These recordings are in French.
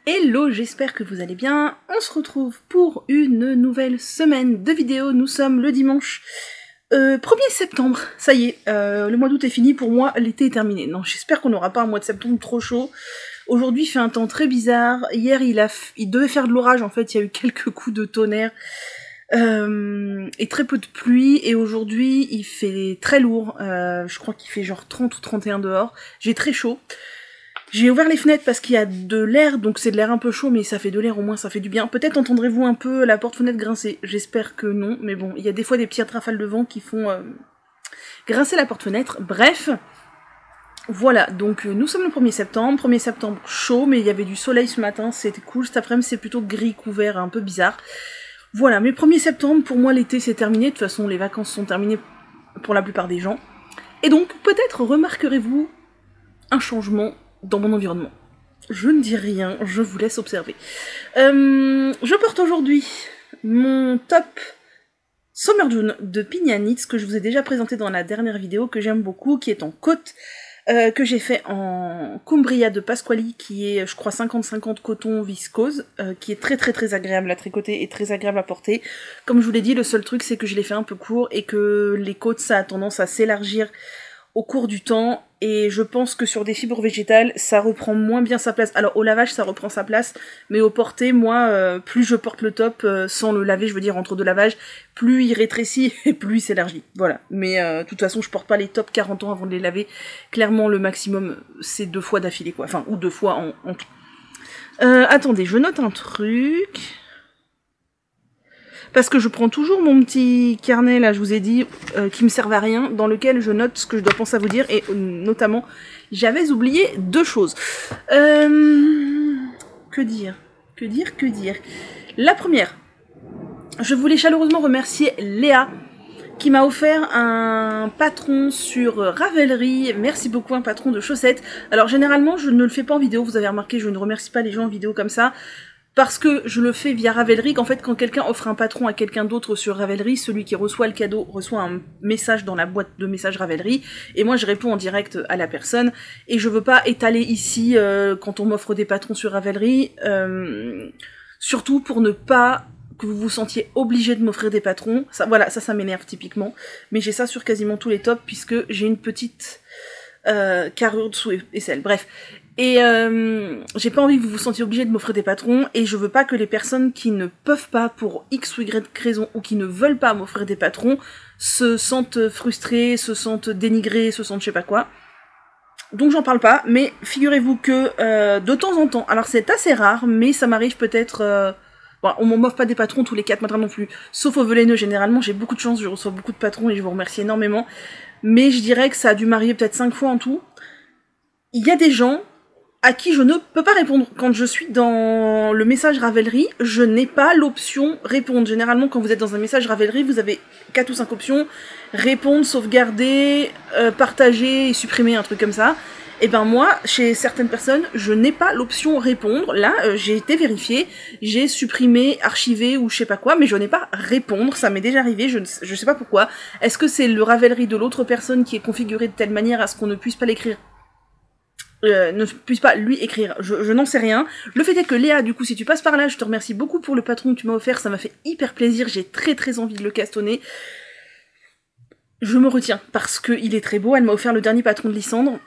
Hello, j'espère que vous allez bien. On se retrouve pour une nouvelle semaine de vidéos. Nous sommes le dimanche 1er septembre. Ça y est, le mois d'août est fini pour moi, l'été est terminé. Non, j'espère qu'on n'aura pas un mois de septembre trop chaud. Aujourd'hui, il fait un temps très bizarre. Hier, il devait faire de l'orage, en fait, il y a eu quelques coups de tonnerre. Et très peu de pluie, et aujourd'hui, il fait très lourd. Je crois qu'il fait genre 30 ou 31 dehors. J'ai très chaud. J'ai ouvert les fenêtres parce qu'il y a de l'air, donc c'est de l'air un peu chaud, mais ça fait de l'air, au moins ça fait du bien. Peut-être entendrez-vous un peu la porte-fenêtre grincer, j'espère que non, mais bon, il y a des fois des petites rafales de vent qui font grincer la porte-fenêtre. Bref, voilà, donc nous sommes le 1er septembre, 1er septembre chaud, mais il y avait du soleil ce matin, c'était cool. Cet après-midi c'est plutôt gris, couvert, un peu bizarre. Voilà, mais 1er septembre, pour moi l'été c'est terminé, de toute façon les vacances sont terminées pour la plupart des gens. Et donc peut-être remarquerez-vous un changement dans mon environnement. Je ne dis rien, je vous laisse observer. Je porte aujourd'hui mon top Summer June de Pina Knits que je vous ai déjà présenté dans la dernière vidéo, que j'aime beaucoup, qui est en côte, que j'ai fait en Cumbria de Pasquali, qui est, je crois, 50-50 coton viscose, qui est très très très agréable à tricoter et très agréable à porter. Comme je vous l'ai dit, le seul truc c'est que je l'ai fait un peu court et que les côtes ça a tendance à s'élargir au cours du temps, et je pense que sur des fibres végétales, ça reprend moins bien sa place. Alors au lavage, ça reprend sa place, mais au porté, moi, plus je porte le top, sans le laver, je veux dire entre deux lavages, plus il rétrécit et plus il s'élargit. Voilà. Mais de toute façon, je porte pas les tops 40 ans avant de les laver. Clairement, le maximum, c'est 2 fois d'affilée, quoi. Enfin, ou 2 fois en tout. Attendez, je note un truc... Parce que je prends toujours mon petit carnet, là, je vous ai dit, qui me sert à rien, dans lequel je note ce que je dois penser à vous dire, et notamment, j'avais oublié 2 choses. Que dire? La première, je voulais chaleureusement remercier Léa, qui m'a offert un patron sur Ravelry. Merci beaucoup, un patron de chaussettes. Alors généralement, je ne le fais pas en vidéo, vous avez remarqué, je ne remercie pas les gens en vidéo comme ça. Parce que je le fais via Ravelry, qu'en fait quand quelqu'un offre un patron à quelqu'un d'autre sur Ravelry, celui qui reçoit le cadeau reçoit un message dans la boîte de messages Ravelry, et moi je réponds en direct à la personne, et je veux pas étaler ici quand on m'offre des patrons sur Ravelry, surtout pour ne pas que vous vous sentiez obligé de m'offrir des patrons. Ça, voilà, ça m'énerve typiquement, mais j'ai ça sur quasiment tous les tops, puisque j'ai une petite carrure dessous aisselle, bref. Et j'ai pas envie que vous vous sentiez obligé de m'offrir des patrons, et je veux pas que les personnes qui ne peuvent pas pour X ou Y raison, ou qui ne veulent pas m'offrir des patrons, se sentent frustrées, se sentent dénigrées, se sentent je sais pas quoi. Donc j'en parle pas, mais figurez-vous que de temps en temps, alors c'est assez rare, mais ça m'arrive peut-être... Bon, on m'offre pas des patrons tous les 4 matins non plus, sauf au Velaineux, généralement j'ai beaucoup de chance, je reçois beaucoup de patrons et je vous remercie énormément, mais je dirais que ça a dû m'arriver peut-être 5 fois en tout. Il y a des gens à qui je ne peux pas répondre. Quand je suis dans le message Ravelry, je n'ai pas l'option répondre. Généralement, quand vous êtes dans un message Ravelry, vous avez 4 ou 5 options. Répondre, sauvegarder, partager et supprimer, un truc comme ça. Et ben moi, chez certaines personnes, je n'ai pas l'option répondre. Là, j'ai été vérifiée, j'ai supprimé, archivé ou je sais pas quoi, mais je n'ai pas répondre. Ça m'est déjà arrivé, je sais pas pourquoi. Est-ce que c'est le Ravelry de l'autre personne qui est configuré de telle manière à ce qu'on ne puisse pas l'écrire, ne puisse pas lui écrire, je n'en sais rien. Le fait est que Léa, du coup, si tu passes par là, je te remercie beaucoup pour le patron que tu m'as offert, ça m'a fait hyper plaisir, j'ai très très envie de le castonner. Je me retiens, parce qu'il est très beau, elle m'a offert le dernier patron de Lysandre,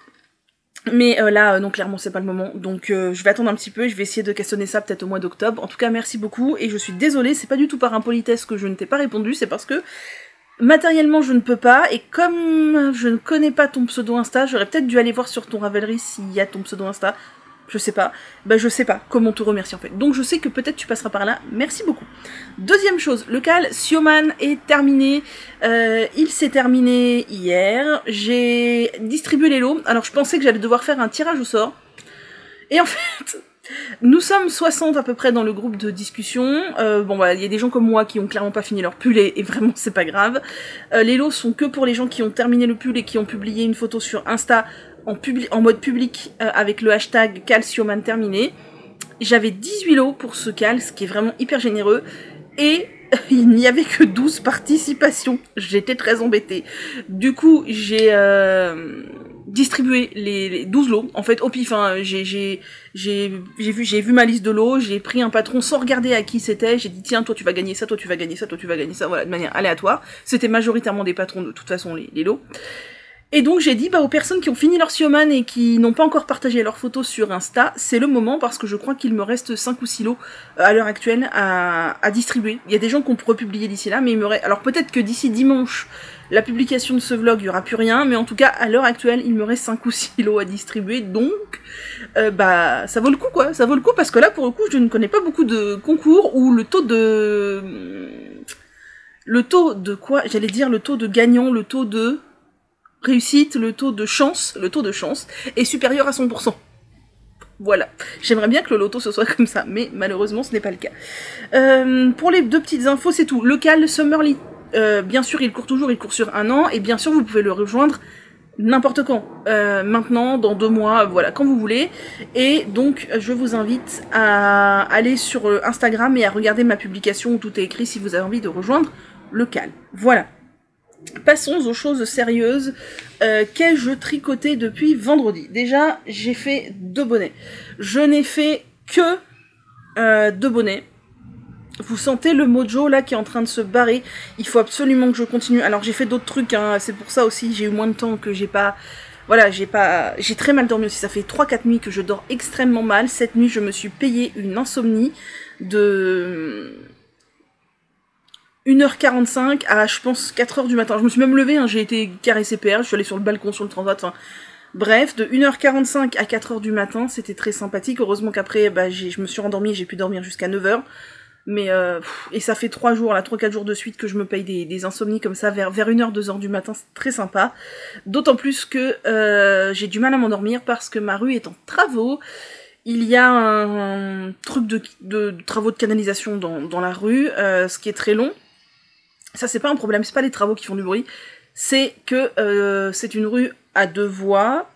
mais là, non, clairement, c'est pas le moment, donc je vais attendre un petit peu, et je vais essayer de castonner ça peut-être au mois d'octobre. En tout cas, merci beaucoup, et je suis désolée, c'est pas du tout par impolitesse que je ne t'ai pas répondu, c'est parce que matériellement, je ne peux pas, et comme je ne connais pas ton pseudo Insta, j'aurais peut-être dû aller voir sur ton Ravelry s'il y a ton pseudo Insta, je sais pas, bah je sais pas comment te remercier en fait. Donc je sais que peut-être tu passeras par là, merci beaucoup. Deuxième chose, le cal Sioman est terminé, il s'est terminé hier, j'ai distribué les lots, alors je pensais que j'allais devoir faire un tirage au sort, et en fait... Nous sommes 60 à peu près dans le groupe de discussion. Bon bah il y a des gens comme moi qui ont clairement pas fini leur pull et vraiment c'est pas grave. Les lots sont que pour les gens qui ont terminé le pull et qui ont publié une photo sur Insta en mode public avec le hashtag Calcioman terminé. J'avais 18 lots pour ce cal, ce qui est vraiment hyper généreux. Et il n'y avait que 12 participations. J'étais très embêtée. Du coup j'ai distribué les 12 lots, en fait, au pif, hein, j'ai vu ma liste de lots, j'ai pris un patron sans regarder à qui c'était, j'ai dit tiens, toi tu vas gagner ça, toi tu vas gagner ça, toi tu vas gagner ça, voilà, de manière aléatoire. C'était majoritairement des patrons de toute façon, les lots. Et donc j'ai dit aux personnes qui ont fini leur Sioman et qui n'ont pas encore partagé leurs photos sur Insta, c'est le moment parce que je crois qu'il me reste 5 ou 6 lots à l'heure actuelle à distribuer. Il y a des gens qu'on pourrait publier d'ici là, mais il me reste... Alors peut-être que d'ici dimanche, la publication de ce vlog, il n'y aura plus rien, mais en tout cas, à l'heure actuelle, il me reste 5 ou 6 lots à distribuer, donc ça vaut le coup quoi, ça vaut le coup parce que là, pour le coup, je ne connais pas beaucoup de concours où le taux de quoi? J'allais dire le taux de gagnant, le taux de réussite, le taux de chance est supérieur à 100%. Voilà. J'aimerais bien que le loto ce soit comme ça, mais malheureusement ce n'est pas le cas. Pour les 2 petites infos, c'est tout. Local Summerly, bien sûr il court toujours, il court sur 1 an, et bien sûr vous pouvez le rejoindre n'importe quand. Maintenant, dans 2 mois, voilà, quand vous voulez. Et donc je vous invite à aller sur Instagram et à regarder ma publication où tout est écrit si vous avez envie de rejoindre Local. Voilà. Passons aux choses sérieuses qu'ai-je tricoté depuis vendredi. Déjà, j'ai fait 2 bonnets. Je n'ai fait que 2 bonnets. Vous sentez le mojo là qui est en train de se barrer. Il faut absolument que je continue. Alors j'ai fait d'autres trucs, hein. C'est pour ça aussi j'ai eu moins de temps que j'ai pas... Voilà, j'ai très mal dormi aussi. Ça fait 3-4 nuits que je dors extrêmement mal. Cette nuit, je me suis payé une insomnie de... 1h45 à, je pense, 4h du matin. Je me suis même levée, hein, j'ai été carré CPR, je suis allée sur le balcon, sur le transat, enfin... Bref, de 1h45 à 4h du matin, c'était très sympathique. Heureusement qu'après, je me suis rendormie, j'ai pu dormir jusqu'à 9h. Mais, et ça fait 3 jours, là, 3-4 jours de suite que je me paye des insomnies comme ça, vers 1h, 2h du matin, c'est très sympa. D'autant plus que j'ai du mal à m'endormir parce que ma rue est en travaux. Il y a un truc de travaux de canalisation dans la rue, ce qui est très long. Ça, c'est pas un problème, c'est pas les travaux qui font du bruit, c'est que c'est une rue à 2 voies,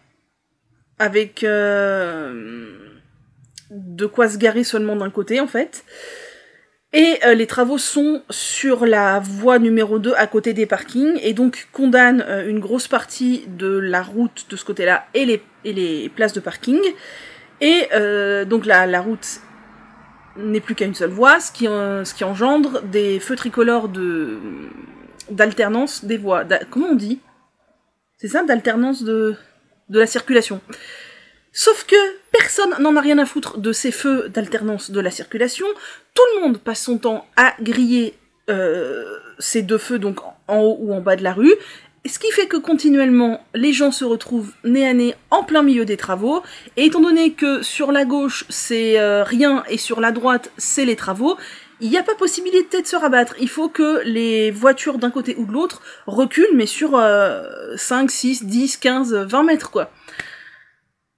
avec de quoi se garer seulement d'un côté, en fait. Et les travaux sont sur la voie numéro 2, à côté des parkings, et donc condamnent une grosse partie de la route de ce côté-là, et les places de parking. Et donc la route n'est plus qu'à une seule voie, ce qui engendre des feux tricolores d'alternance des voies. Comment on dit? C'est ça, d'alternance de la circulation. Sauf que personne n'en a rien à foutre de ces feux d'alternance de la circulation. Tout le monde passe son temps à griller ces 2 feux, donc en haut ou en bas de la rue. Ce qui fait que continuellement, les gens se retrouvent nez à nez en plein milieu des travaux, et étant donné que sur la gauche c'est rien et sur la droite c'est les travaux, il n'y a pas possibilité de se rabattre. Il faut que les voitures d'un côté ou de l'autre reculent, mais sur 5, 6, 10, 15, 20 mètres quoi.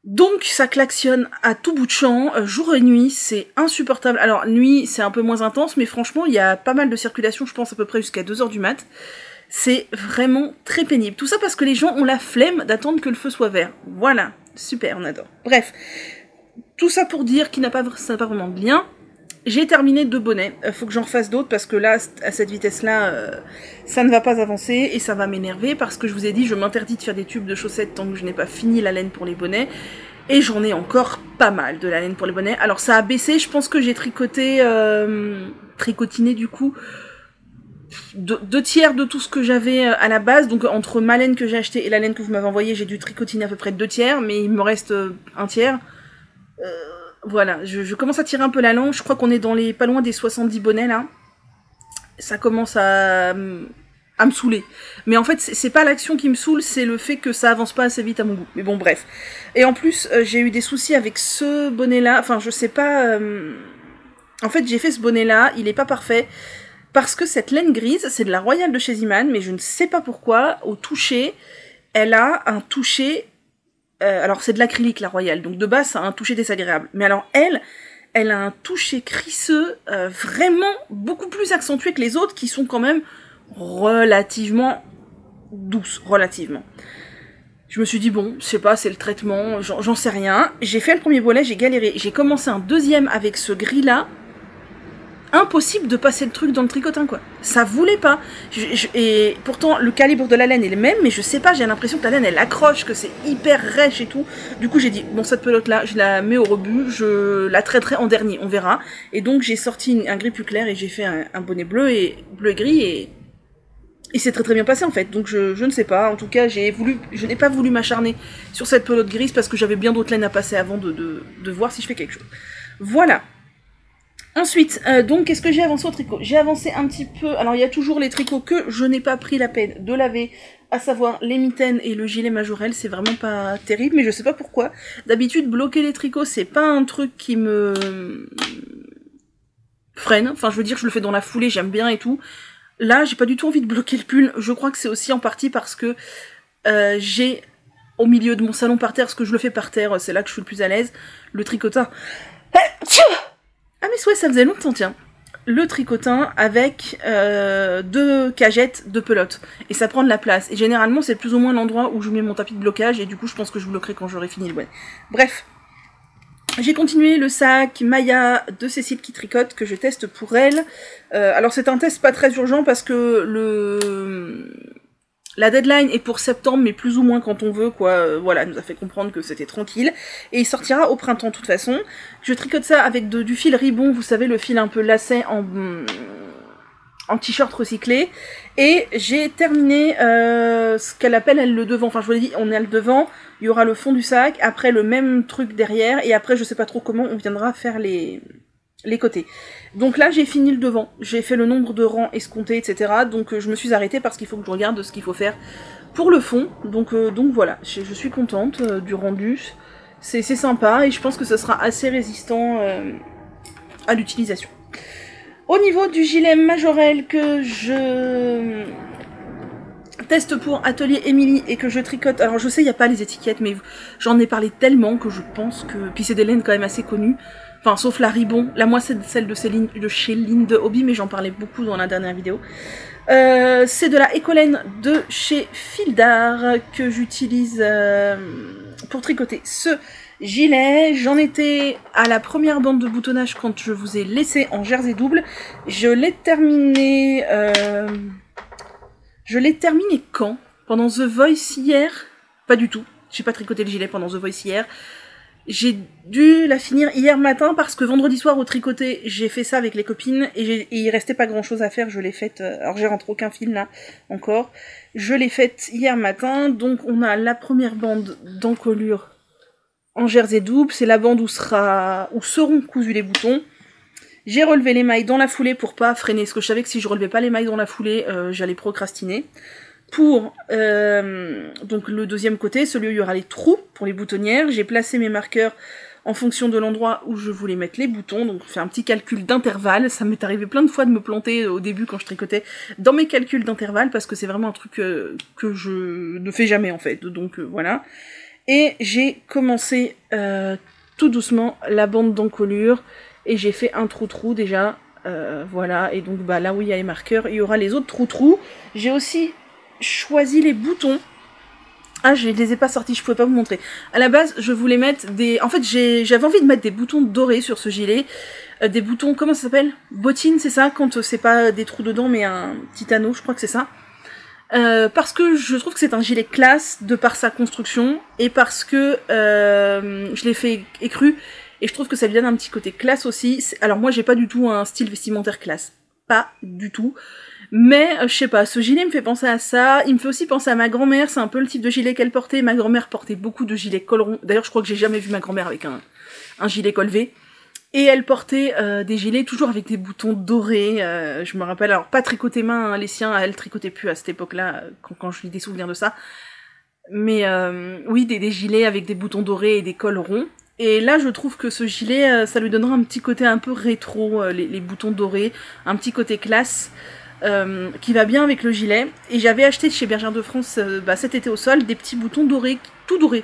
Donc ça klaxonne à tout bout de champ, jour et nuit, c'est insupportable. Alors nuit c'est un peu moins intense, mais franchement il y a pas mal de circulation, je pense à peu près jusqu'à 2h du mat'. C'est vraiment très pénible. Tout ça parce que les gens ont la flemme d'attendre que le feu soit vert. Voilà, super, on adore. Bref, tout ça pour dire qu'il ça n'a pas vraiment de lien. J'ai terminé 2 bonnets. Faut que j'en fasse d'autres parce que là, à cette vitesse-là, ça ne va pas avancer et ça va m'énerver parce que je vous ai dit, je m'interdis de faire des tubes de chaussettes tant que je n'ai pas fini la laine pour les bonnets. Et j'en ai encore pas mal de la laine pour les bonnets. Alors ça a baissé, je pense que j'ai tricotiné du coup... 2 tiers de tout ce que j'avais à la base, donc entre ma laine que j'ai achetée et la laine que vous m'avez envoyée, j'ai dû tricotiner à peu près 2 tiers, mais il me reste 1 tiers. Voilà, je commence à tirer un peu la langue, je crois qu'on est dans les pas loin des 70 bonnets là. Ça commence à me saouler. Mais en fait, c'est pas l'action qui me saoule, c'est le fait que ça avance pas assez vite à mon goût. Mais bon, bref. Et en plus, j'ai eu des soucis avec ce bonnet là, enfin je sais pas... En fait, j'ai fait ce bonnet là, il est pas parfait. Parce que cette laine grise, c'est de la Royale de chez Iman, mais je ne sais pas pourquoi, au toucher, elle a un toucher... alors c'est de l'acrylique la Royale, donc de base ça a un toucher désagréable. Mais alors elle a un toucher crisseux, vraiment beaucoup plus accentué que les autres, qui sont quand même relativement douces, relativement. Je me suis dit bon, je sais pas, c'est le traitement, j'en sais rien. J'ai fait le premier bonnet, j'ai galéré. J'ai commencé un deuxième avec ce gris là. impossible de passer le truc dans le tricotin, quoi. Ça voulait pas. Et pourtant, le calibre de la laine est le même, mais je sais pas, j'ai l'impression que la laine, elle accroche, que c'est hyper rêche et tout. Du coup, j'ai dit, bon, cette pelote-là, je la mets au rebut, je la traiterai en dernier, on verra. Et donc, j'ai sorti un gris plus clair et j'ai fait un bonnet bleu et gris et c'est très très bien passé en fait, donc je ne sais pas, en tout cas je n'ai pas voulu m'acharner sur cette pelote grise parce que j'avais bien d'autres laines à passer avant de voir si je fais quelque chose. Voilà. Ensuite, donc qu'est-ce que j'ai avancé au tricot? J'ai avancé un petit peu, alors il y a toujours les tricots que je n'ai pas pris la peine de laver, à savoir les mitaines et le gilet majorel, c'est vraiment pas terrible, mais je sais pas pourquoi. D'habitude, bloquer les tricots, c'est pas un truc qui me freine, enfin je veux dire, je le fais dans la foulée, j'aime bien et tout. Là, j'ai pas du tout envie de bloquer le pull. Je crois que c'est aussi en partie parce que j'ai au milieu de mon salon par terre, parce que je le fais par terre, c'est là que je suis le plus à l'aise, le tricotin. Ah mais ouais, ça faisait longtemps, tiens. Le tricotin avec 2 cagettes de pelote. Et ça prend de la place. Et généralement, c'est plus ou moins l'endroit où je mets mon tapis de blocage, et du coup, je pense que je bloquerai quand j'aurai fini le bonnet. Bref. J'ai continué le sac Maya de Cécile qui tricote que je teste pour elle. Alors c'est un test pas très urgent parce que la deadline est pour septembre mais plus ou moins quand on veut quoi. Voilà, elle nous a fait comprendre que c'était tranquille. Et il sortira au printemps de toute façon. Je tricote ça avec du fil ribbon, vous savez le fil un peu lacet en t-shirt recyclé. Et j'ai terminé ce qu'elle appelle elle le devant. Enfin je vous l'ai dit, on est à le devant. Il y aura le fond du sac, après le même truc derrière, et après je sais pas trop comment on viendra faire les côtés. Donc là j'ai fini le devant, j'ai fait le nombre de rangs escomptés, etc. Donc je me suis arrêtée parce qu'il faut que je regarde ce qu'il faut faire pour le fond. Donc voilà, je suis contente du rendu, c'est sympa et je pense que ce sera assez résistant à l'utilisation. Au niveau du gilet majorel que je teste pour Atelier Émilie et que je tricote, alors je sais il n'y a pas les étiquettes mais j'en ai parlé tellement que je pense que, puis c'est des laines quand même assez connues, enfin sauf la Ribbon, là moi c'est celle de chez Linde Hobby mais j'en parlais beaucoup dans la dernière vidéo. C'est de la écolaine de chez Fildar que j'utilise pour tricoter ce gilet. J'en étais à la première bande de boutonnage quand je vous ai laissé en jersey double. Je l'ai terminé quand? Pendant The Voice hier? Pas du tout. J'ai pas tricoté le gilet pendant The Voice hier. J'ai dû la finir hier matin parce que vendredi soir au tricoté, j'ai fait ça avec les copines et il restait pas grand chose à faire, je l'ai faite, alors j'ai rentré aucun fil là encore, je l'ai faite hier matin, donc on a la première bande d'encolure en jersey double, c'est la bande où seront cousus les boutons. J'ai relevé les mailles dans la foulée pour pas freiner, parce que je savais que si je relevais pas les mailles dans la foulée, j'allais procrastiner. Pour donc le deuxième côté, celui où il y aura les trous pour les boutonnières, j'ai placé mes marqueurs en fonction de l'endroit où je voulais mettre les boutons, donc je fais un petit calcul d'intervalle. Ça m'est arrivé plein de fois de me planter au début quand je tricotais dans mes calculs d'intervalle, parce que c'est vraiment un truc que je ne fais jamais en fait, donc voilà. Et j'ai commencé tout doucement la bande d'encolure, et j'ai fait un trou-trou déjà, voilà, et donc bah là où il y a les marqueurs, il y aura les autres trous-trous. J'ai aussi choisi les boutons. Ah, je les ai pas sortis, je pouvais pas vous montrer. À la base, je voulais mettre des... En fait, j'avais envie de mettre des boutons dorés sur ce gilet. Des boutons, comment ça s'appelle? Bottines, c'est ça? Quand c'est pas des trous dedans, mais un petit anneau, je crois que c'est ça. Parce que je trouve que c'est un gilet classe de par sa construction, et parce que je l'ai fait écru, et je trouve que ça lui donne un petit côté classe aussi. Alors moi, j'ai pas du tout un style vestimentaire classe. Pas du tout. Mais, je sais pas, ce gilet me fait penser à ça, il me fait aussi penser à ma grand-mère, c'est un peu le type de gilet qu'elle portait. Ma grand-mère portait beaucoup de gilets col rond. D'ailleurs, je crois que j'ai jamais vu ma grand-mère avec un gilet col V. Et elle portait des gilets toujours avec des boutons dorés, je me rappelle, alors pas tricoté main, hein, les siens, elle tricotait plus à cette époque-là, quand je lis des souvenirs de ça. Mais oui, des gilets avec des boutons dorés et des cols ronds. Et là, je trouve que ce gilet, ça lui donnera un petit côté un peu rétro, les boutons dorés, un petit côté classe. Qui va bien avec le gilet, et j'avais acheté chez Bergère de France cet été au sol des petits boutons dorés, tout dorés,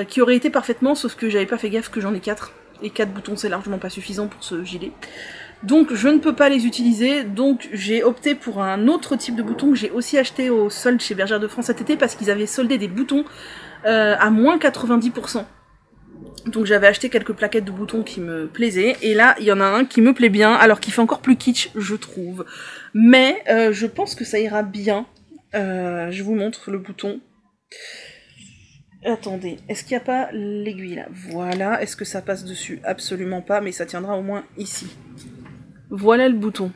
qui auraient été parfaitement, sauf que j'avais pas fait gaffe que j'en ai 4, et 4 boutons c'est largement pas suffisant pour ce gilet, donc je ne peux pas les utiliser. Donc j'ai opté pour un autre type de bouton que j'ai aussi acheté au solde chez Bergère de France cet été, parce qu'ils avaient soldé des boutons à moins 90%. Donc j'avais acheté quelques plaquettes de boutons qui me plaisaient, et là il y en a un qui me plaît bien, alors qu'il fait encore plus kitsch je trouve. Mais je pense que ça ira bien. Je vous montre le bouton. Attendez, est-ce qu'il n'y a pas l'aiguille là? Voilà, est-ce que ça passe dessus? Absolument pas, mais ça tiendra au moins ici. Voilà le bouton.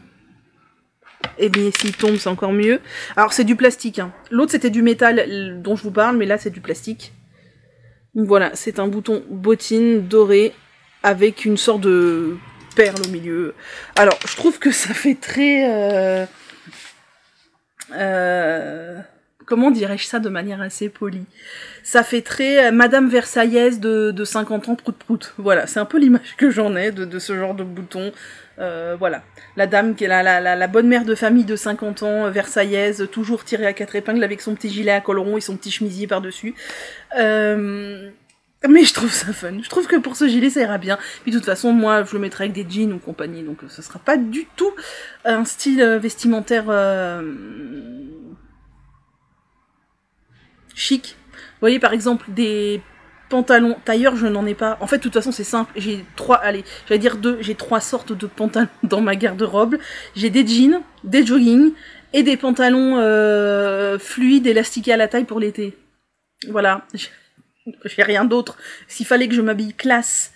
Et bien s'il tombe c'est encore mieux. Alors c'est du plastique, hein. L'autre c'était du métal dont je vous parle, mais là c'est du plastique. Donc voilà, c'est un bouton bottine doré avec une sorte de perle au milieu. Alors, je trouve que ça fait très... comment dirais-je ça de manière assez polie? Ça fait très Madame Versaillaise de 50 ans prout-prout. Voilà, c'est un peu l'image que j'en ai de ce genre de bouton. Voilà, la dame qui est la bonne mère de famille de 50 ans, versaillaise, toujours tirée à 4 épingles avec son petit gilet à col rond et son petit chemisier par-dessus. Mais je trouve ça fun. Je trouve que pour ce gilet, ça ira bien. Puis de toute façon, moi, je le mettrai avec des jeans ou compagnie, donc ça sera pas du tout un style vestimentaire chic. Vous voyez, par exemple, des pantalons tailleurs, je n'en ai pas. En fait, de toute façon, c'est simple. J'ai j'ai 3 sortes de pantalons dans ma garde-robe. J'ai des jeans, des joggings et des pantalons fluides, élastiqués à la taille pour l'été. Voilà. J'ai rien d'autre. S'il fallait que je m'habille classe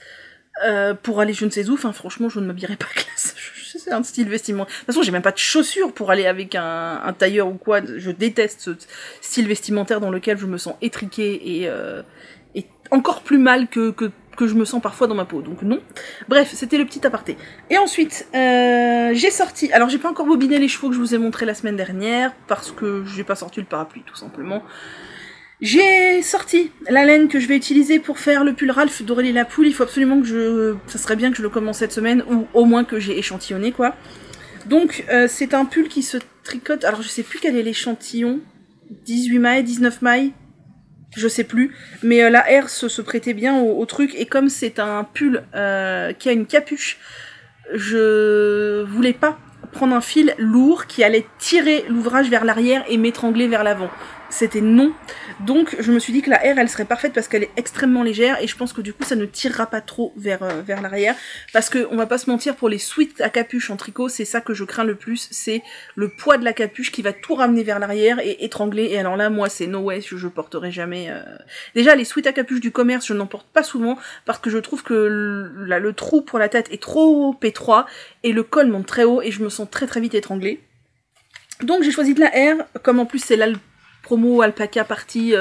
pour aller je ne sais où, enfin franchement, je ne m'habillerais pas classe. C'est un style vestimentaire. De toute façon, j'ai même pas de chaussures pour aller avec un tailleur ou quoi. Je déteste ce style vestimentaire dans lequel je me sens étriquée et encore plus mal que je me sens parfois dans ma peau. Donc non. Bref, c'était le petit aparté. Et ensuite, j'ai sorti... Alors, j'ai pas encore bobiné les chevaux que je vous ai montré la semaine dernière, parce que j'ai pas sorti le parapluie, tout simplement. J'ai sorti la laine que je vais utiliser pour faire le pull Ralph d'Aurélie Lapoule. Il faut absolument que ça serait bien que je le commence cette semaine, ou au moins que j'ai échantillonné, quoi. Donc, c'est un pull qui se tricote... Alors, je sais plus quel est l'échantillon. 18 mailles, 19 mailles, je sais plus. Mais la R se prêtait bien au truc. Et comme c'est un pull qui a une capuche, je voulais pas prendre un fil lourd qui allait tirer l'ouvrage vers l'arrière et m'étrangler vers l'avant. C'était non. Donc je me suis dit que la R elle serait parfaite parce qu'elle est extrêmement légère et je pense que du coup ça ne tirera pas trop vers l'arrière, parce que on va pas se mentir, pour les sweats à capuche en tricot, c'est ça que je crains le plus, c'est le poids de la capuche qui va tout ramener vers l'arrière et étrangler. Et alors là moi c'est no way, je porterai jamais déjà les sweats à capuche du commerce, je n'en porte pas souvent parce que je trouve que le trou pour la tête est trop étroit et le col monte très haut et je me sens très très vite étranglée. Donc j'ai choisi de la R, comme en plus c'est là le promo alpaca party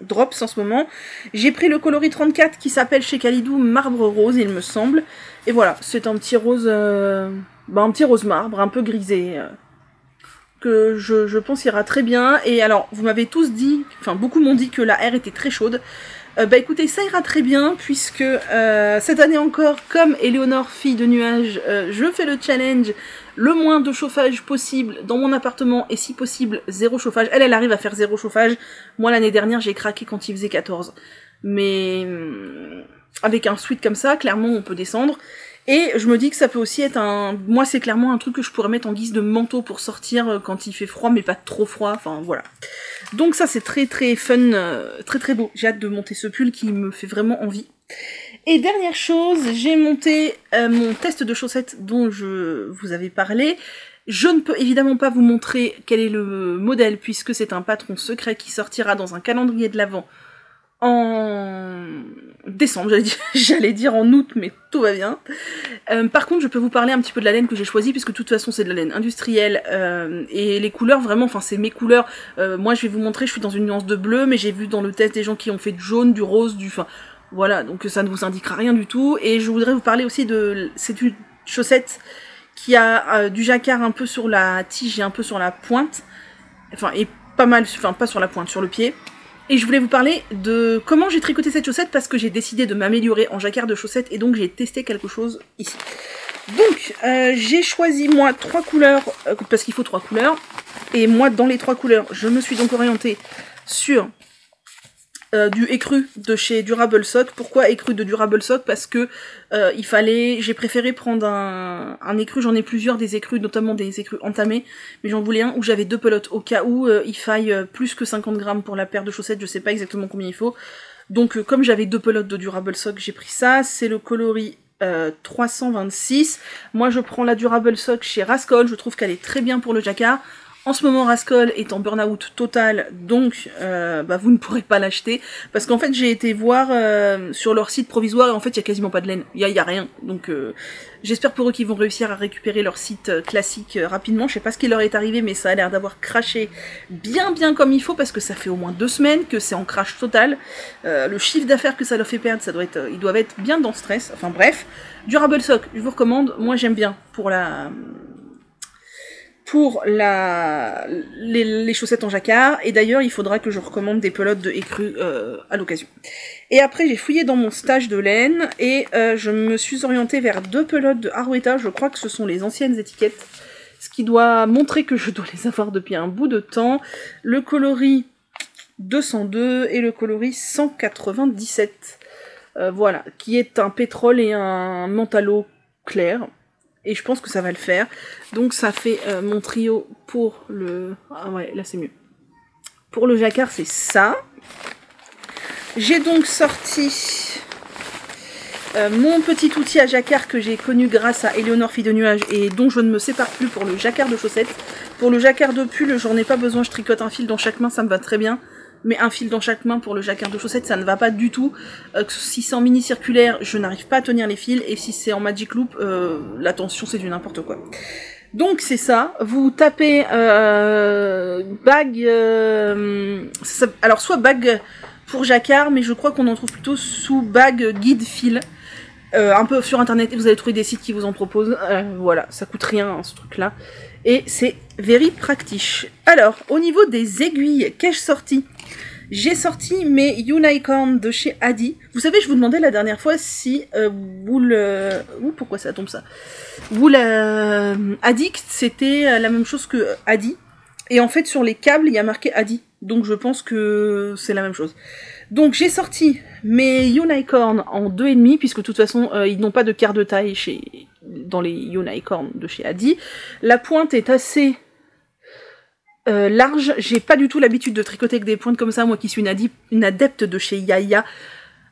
drops en ce moment. J'ai pris le coloris 34 qui s'appelle chez Kalidou Marbre Rose, il me semble. Et voilà, c'est un petit rose, un petit rose marbre, un peu grisé, que je pense ira très bien. Et alors, vous m'avez tous dit, enfin beaucoup m'ont dit que la R était très chaude. Écoutez, ça ira très bien, puisque cette année encore, comme Éléonore, fille de nuages, je fais le challenge le moins de chauffage possible dans mon appartement, et si possible, 0 chauffage. Elle arrive à faire 0 chauffage. Moi, l'année dernière, j'ai craqué quand il faisait 14. Mais avec un sweat comme ça, clairement, on peut descendre. Et je me dis que ça peut aussi être moi, c'est clairement un truc que je pourrais mettre en guise de manteau pour sortir quand il fait froid, mais pas trop froid, enfin, voilà. Donc ça, c'est très très fun, très très beau. J'ai hâte de monter ce pull qui me fait vraiment envie. Et dernière chose, j'ai monté mon test de chaussettes dont je vous avais parlé. Je ne peux évidemment pas vous montrer quel est le modèle, puisque c'est un patron secret qui sortira dans un calendrier de l'Avent en décembre, j'allais dire en août, mais tout va bien. Par contre, je peux vous parler un petit peu de la laine que j'ai choisie, puisque de toute façon c'est de la laine industrielle, et les couleurs, vraiment, enfin c'est mes couleurs. Moi je vais vous montrer, je suis dans une nuance de bleu, mais j'ai vu dans le test des gens qui ont fait du jaune, du rose, enfin voilà, donc ça ne vous indiquera rien du tout. Et je voudrais vous parler aussi c'est une chaussette qui a du jacquard un peu sur la tige et un peu sur la pointe, enfin et pas mal, enfin pas sur la pointe, sur le pied. Et je voulais vous parler de comment j'ai tricoté cette chaussette, parce que j'ai décidé de m'améliorer en jacquard de chaussettes et donc j'ai testé quelque chose ici. Donc j'ai choisi moi 3 couleurs, parce qu'il faut 3 couleurs, et moi dans les 3 couleurs je me suis donc orientée sur du écru de chez Durable Sock. Pourquoi écru de Durable Sock? Parce que j'ai préféré prendre un écru, j'en ai plusieurs des écrus, notamment des écrus entamés, mais j'en voulais un où j'avais 2 pelotes, au cas où il faille plus que 50 grammes pour la paire de chaussettes, je sais pas exactement combien il faut. Donc comme j'avais 2 pelotes de Durable Sock, j'ai pris ça. C'est le coloris 326. Moi je prends la Durable Sock chez Rascol, je trouve qu'elle est très bien pour le jacquard. En ce moment, Rascol est en burn-out total, donc vous ne pourrez pas l'acheter. Parce qu'en fait, j'ai été voir sur leur site provisoire, et en fait, il y a quasiment pas de laine. Il y a rien. Donc, j'espère pour eux qu'ils vont réussir à récupérer leur site classique rapidement. Je sais pas ce qui leur est arrivé, mais ça a l'air d'avoir craché bien comme il faut, parce que ça fait au moins 2 semaines que c'est en crash total. Le chiffre d'affaires que ça leur fait perdre, ça doit être, ils doivent être bien dans le stress. Enfin bref, Durable Sock, je vous recommande. Moi, j'aime bien pour les chaussettes en jacquard, et d'ailleurs il faudra que je recommande des pelotes de écru à l'occasion. Et après j'ai fouillé dans mon stage de laine, et je me suis orientée vers 2 pelotes de Arwetta, je crois que ce sont les anciennes étiquettes, ce qui doit montrer que je dois les avoir depuis un bout de temps. Le coloris 202 et le coloris 197, voilà, qui est un pétrole et un mentalo clair. Et je pense que ça va le faire. Donc ça fait mon trio pour le... Ah ouais, là c'est mieux. Pour le jacquard, c'est ça. J'ai donc sorti mon petit outil à jacquard que j'ai connu grâce à Éléonore Fille de Nuage et dont je ne me sépare plus pour le jacquard de chaussettes. Pour le jacquard de pull, j'en ai pas besoin, je tricote un fil dans chaque main, ça me va très bien. Mais un fil dans chaque main pour le jacquard de chaussettes, ça ne va pas du tout. Si c'est en mini circulaire, je n'arrive pas à tenir les fils, et si c'est en magic loop, la tension c'est du n'importe quoi. Donc c'est ça, vous tapez bague, alors soit bague pour jacquard, mais je crois qu'on en trouve plutôt sous bague guide fil. Un peu sur internet, et vous allez trouver des sites qui vous en proposent. Voilà, ça coûte rien hein, ce truc là. Et c'est very practice. Alors, au niveau des aiguilles, qu'ai-je sorti? J'ai sorti mes Unicorn de chez Adi. Vous savez, je vous demandais la dernière fois si pourquoi ça tombe ça? Wool Addict, c'était la même chose que Adi. Et en fait, sur les câbles, il y a marqué Adi. Donc je pense que c'est la même chose. Donc j'ai sorti mes Unicorn en 2,5, puisque de toute façon, ils n'ont pas de quart de taille dans les Unicorn de chez Adi. La pointe est assez large. J'ai pas du tout l'habitude de tricoter avec des pointes comme ça, moi qui suis une adepte de chez Yaya.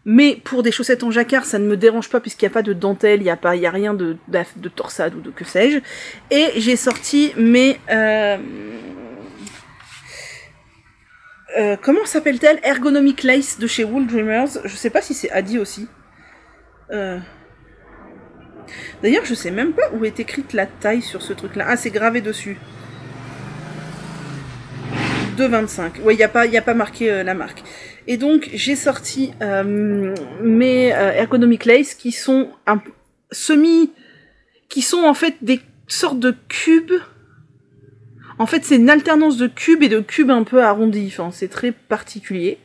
Mais pour des chaussettes en jacquard, ça ne me dérange pas puisqu'il n'y a pas de dentelle, il y a rien de torsade ou de que sais-je. Et j'ai sorti mes... comment s'appelle-t-elle? Ergonomic Lace de chez Wool Dreamers. Je sais pas si c'est Adi aussi. D'ailleurs, je sais même pas où est écrite la taille sur ce truc-là. Ah, c'est gravé dessus. 2,25. Ouais, il n'y a pas marqué la marque. Et donc, j'ai sorti mes Ergonomic Lace qui sont qui sont en fait des sortes de cubes. En fait, c'est une alternance de cubes et de cubes un peu arrondis. Enfin, c'est très particulier.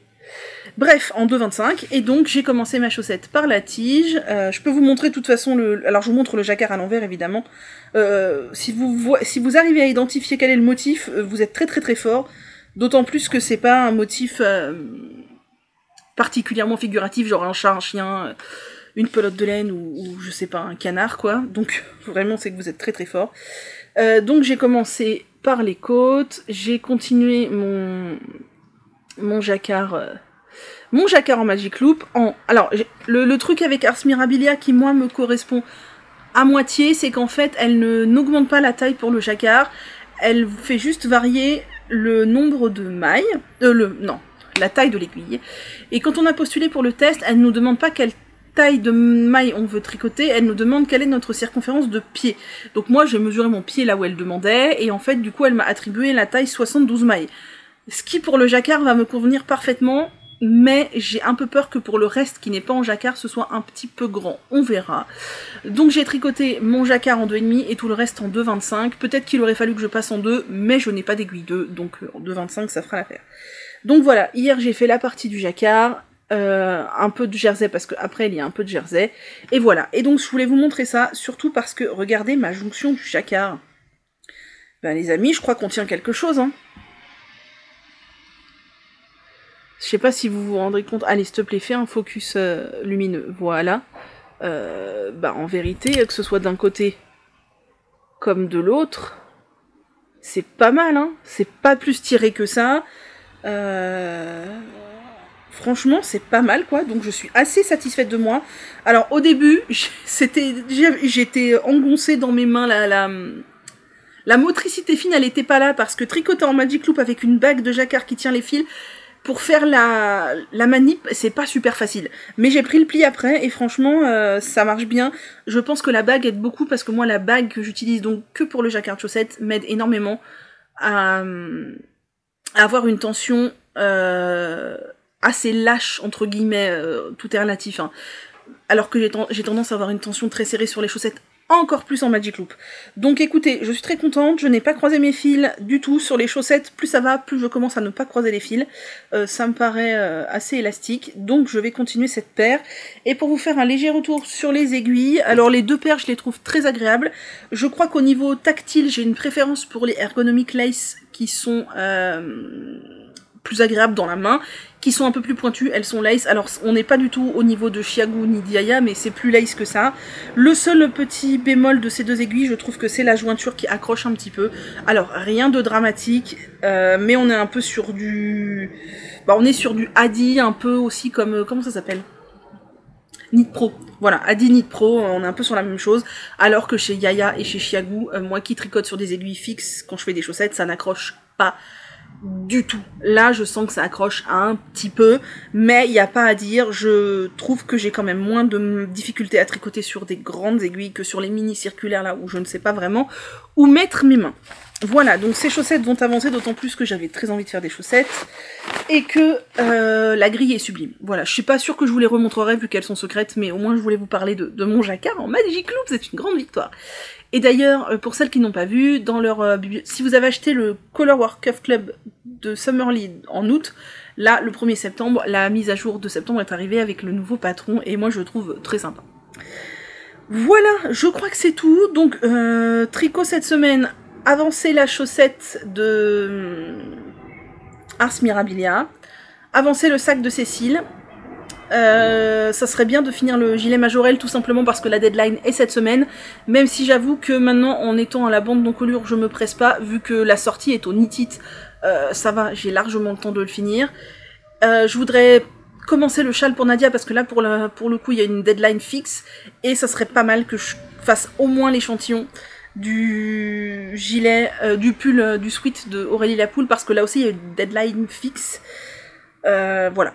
Bref, en 2,25. Et donc, j'ai commencé ma chaussette par la tige. Je peux vous montrer de toute façon alors, je vous montre le jacquard à l'envers, évidemment. Si vous arrivez à identifier quel est le motif, vous êtes très très très fort. D'autant plus que c'est pas un motif particulièrement figuratif, genre un chat, un chien, une pelote de laine ou je sais pas, un canard, quoi. Donc, vraiment, c'est que vous êtes très très fort. Donc, j'ai commencé par les côtes. J'ai continué mon jacquard... Mon jacquard en Magic Loop, alors, le truc avec Ars Mirabilia qui, moi, me correspond à moitié, c'est qu'en fait, elle n'augmente pas la taille pour le jacquard, elle fait juste varier le nombre de mailles, la taille de l'aiguille. Et quand on a postulé pour le test, elle ne nous demande pas quelle taille de maille on veut tricoter, elle nous demande quelle est notre circonférence de pied. Donc moi, j'ai mesuré mon pied là où elle demandait, et en fait, du coup, elle m'a attribué la taille 72 mailles. Ce qui, pour le jacquard, va me convenir parfaitement, mais j'ai un peu peur que pour le reste qui n'est pas en jacquard, ce soit un petit peu grand. On verra. Donc j'ai tricoté mon jacquard en 2,5 et tout le reste en 2,25. Peut-être qu'il aurait fallu que je passe en 2, mais je n'ai pas d'aiguille 2, donc en 2,25 ça fera l'affaire. Donc voilà, hier j'ai fait la partie du jacquard, un peu de jersey, parce qu'après il y a un peu de jersey, et voilà. Et donc je voulais vous montrer ça, surtout parce que, regardez ma jonction du jacquard. Ben les amis, je crois qu'on tient quelque chose, hein. Je sais pas si vous vous rendrez compte. Allez, s'il te plaît, fais un focus lumineux. Voilà. En vérité, que ce soit d'un côté comme de l'autre, c'est pas mal, hein. C'est pas plus tiré que ça. Franchement, c'est pas mal, quoi. Donc, je suis assez satisfaite de moi. Alors, au début, j'étais engoncée dans mes mains. La motricité fine, elle était pas là parce que tricoter en Magic Loop avec une bague de jacquard qui tient les fils, pour faire la manip, c'est pas super facile. Mais j'ai pris le pli après et franchement, ça marche bien. Je pense que la bague aide beaucoup parce que moi, la bague que j'utilise donc que pour le jacquard de chaussettes m'aide énormément à avoir une tension assez lâche, entre guillemets, tout est relatif. Hein. Alors que j'ai tendance à avoir une tension très serrée sur les chaussettes, encore plus en Magic Loop. Donc écoutez, je suis très contente, je n'ai pas croisé mes fils du tout sur les chaussettes, plus ça va, plus je commence à ne pas croiser les fils. Ça me paraît assez élastique, donc je vais continuer cette paire. Et pour vous faire un léger retour sur les aiguilles, alors les deux paires je les trouve très agréables. Je crois qu'au niveau tactile, j'ai une préférence pour les Ergonomic Lace qui sont plus agréables dans la main, qui sont un peu plus pointues, elles sont lace. Alors on n'est pas du tout au niveau de Chiago ni d'Yaya, mais c'est plus lace que ça. Le seul petit bémol de ces deux aiguilles, je trouve que c'est la jointure qui accroche un petit peu. Alors rien de dramatique, mais on est un peu sur du... on est sur du Adi, un peu aussi comme... comment ça s'appelle ? Knit Pro, voilà, Adi Knit Pro, on est un peu sur la même chose, alors que chez Yaya et chez Chiago, moi qui tricote sur des aiguilles fixes quand je fais des chaussettes, ça n'accroche pas du tout. Là, je sens que ça accroche un petit peu, mais il n'y a pas à dire, je trouve que j'ai quand même moins de difficultés à tricoter sur des grandes aiguilles que sur les mini circulaires là où je ne sais pas vraiment où mettre mes mains. Voilà, donc ces chaussettes vont avancer, d'autant plus que j'avais très envie de faire des chaussettes et que la grille est sublime. Voilà, je suis pas sûre que je vous les remontrerai vu qu'elles sont secrètes, mais au moins je voulais vous parler de mon jacquard en Magic Loop, c'est une grande victoire. Et d'ailleurs, pour celles qui n'ont pas vu, dans leur si vous avez acheté le Color Work Cuff Club de Summerly en août, là, le 1er septembre, la mise à jour de septembre est arrivée avec le nouveau patron, et moi je le trouve très sympa. Voilà, je crois que c'est tout. Donc, tricot cette semaine, avancer la chaussette de Ars Mirabilia, avancer le sac de Cécile. Ça serait bien de finir le gilet Majorelle tout simplement parce que la deadline est cette semaine, même si j'avoue que maintenant en étant à la bande d'encolure je me presse pas vu que la sortie est au Knit It, ça va, j'ai largement le temps de le finir. Je voudrais commencer le châle pour Nadia parce que là pour le coup il y a une deadline fixe et ça serait pas mal que je fasse au moins l'échantillon du gilet, du pull, du sweat de Aurélie Lapoule parce que là aussi il y a une deadline fixe. Voilà.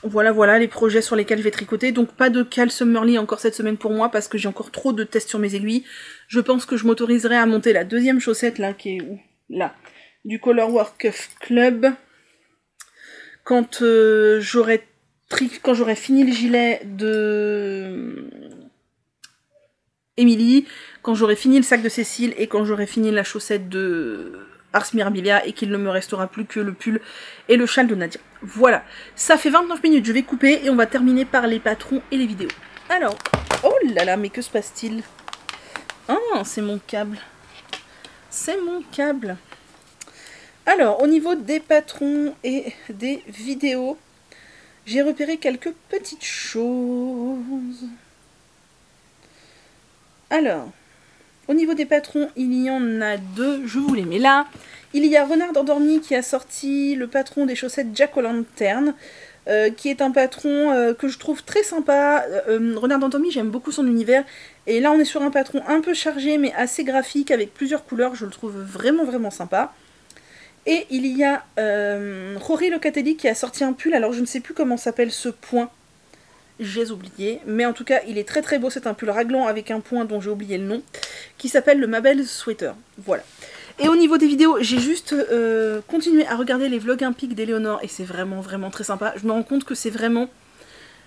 Voilà les projets sur lesquels je vais tricoter. Donc pas de Cal Summerly encore cette semaine pour moi parce que j'ai encore trop de tests sur mes aiguilles. Je pense que je m'autoriserai à monter la deuxième chaussette là qui est où ? Là. Du Color Work Cuff Club. Quand j'aurai fini le gilet de Émilie, quand j'aurai fini le sac de Cécile et quand j'aurai fini la chaussette de Ars Mirabilia et qu'il ne me restera plus que le pull et le châle de Nadia. Voilà, ça fait 29 minutes, je vais couper et on va terminer par les patrons et les vidéos. Alors, oh là là, mais que se passe-t-il? Ah, c'est mon câble. C'est mon câble. Alors, au niveau des patrons et des vidéos, j'ai repéré quelques petites choses. Alors, au niveau des patrons, il y en a deux, je vous les mets là. Il y a Renard Endormi qui a sorti le patron des chaussettes Jack O'Lantern, qui est un patron que je trouve très sympa. Renard Endormi, j'aime beaucoup son univers. Et là, on est sur un patron un peu chargé, mais assez graphique, avec plusieurs couleurs. Je le trouve vraiment sympa. Et il y a Rory Locatelli qui a sorti un pull. Alors, je ne sais plus comment s'appelle ce point. J'ai oublié, mais en tout cas il est très beau, c'est un pull raglan avec un point dont j'ai oublié le nom, qui s'appelle le Mabel Sweater, voilà. Et au niveau des vidéos, j'ai juste continué à regarder les vlogs impiques d'Éléonore, et c'est vraiment très sympa. Je me rends compte que c'est vraiment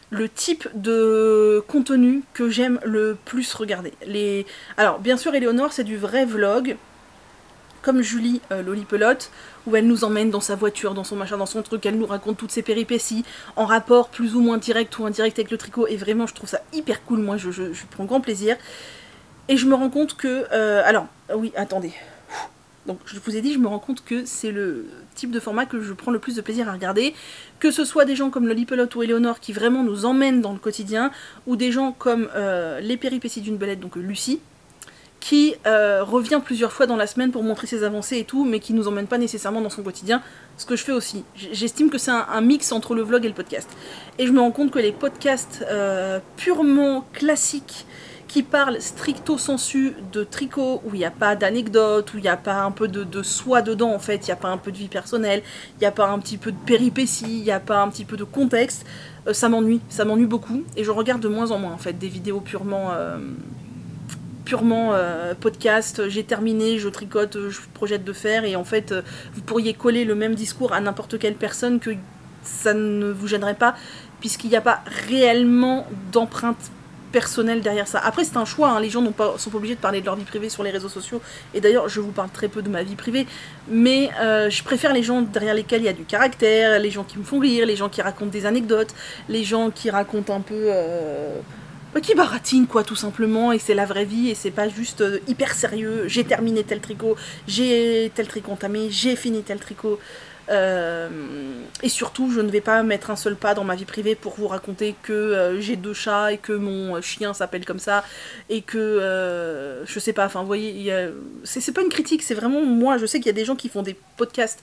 le type de contenu que j'aime le plus regarder. Alors bien sûr Éléonore c'est du vrai vlog, comme Julie Lolipelote, où elle nous emmène dans sa voiture, dans son machin, dans son truc, elle nous raconte toutes ses péripéties, en rapport plus ou moins direct ou indirect avec le tricot, et vraiment je trouve ça hyper cool, moi je prends grand plaisir. Et je me rends compte que... alors, oui, attendez. Donc je vous ai dit, je me rends compte que c'est le type de format que je prends le plus de plaisir à regarder, que ce soit des gens comme Lolipelote ou Éléonore qui vraiment nous emmènent dans le quotidien, ou des gens comme les péripéties d'une belette, donc Lucie, qui revient plusieurs fois dans la semaine pour montrer ses avancées et tout, mais qui nous emmène pas nécessairement dans son quotidien, ce que je fais aussi. J'estime que c'est un mix entre le vlog et le podcast. Et je me rends compte que les podcasts purement classiques, qui parlent stricto sensu de tricot, où il n'y a pas d'anecdotes, où il n'y a pas un peu de soi dedans en fait, il n'y a pas un peu de vie personnelle, il n'y a pas un petit peu de péripéties, il n'y a pas un petit peu de contexte, ça m'ennuie beaucoup, et je regarde de moins en moins en fait des vidéos purement podcast, j'ai terminé, je tricote, je projette de faire, et en fait vous pourriez coller le même discours à n'importe quelle personne, que ça ne vous gênerait pas, puisqu'il n'y a pas réellement d'empreinte personnelle derrière ça. Après c'est un choix, hein. Les gens sont pas obligés de parler de leur vie privée sur les réseaux sociaux, et d'ailleurs je vous parle très peu de ma vie privée, mais je préfère les gens derrière lesquels il y a du caractère, les gens qui me font rire, les gens qui racontent des anecdotes, les gens qui racontent un peu... qui baratine quoi tout simplement, et c'est la vraie vie, et c'est pas juste hyper sérieux, j'ai terminé tel tricot, j'ai tel tricot entamé, j'ai fini tel tricot, et surtout je ne vais pas mettre un seul pas dans ma vie privée pour vous raconter que j'ai 2 chats et que mon chien s'appelle comme ça, et que je sais pas, enfin vous voyez, c'est pas une critique, c'est vraiment moi, je sais qu'il y a des gens qui font des podcasts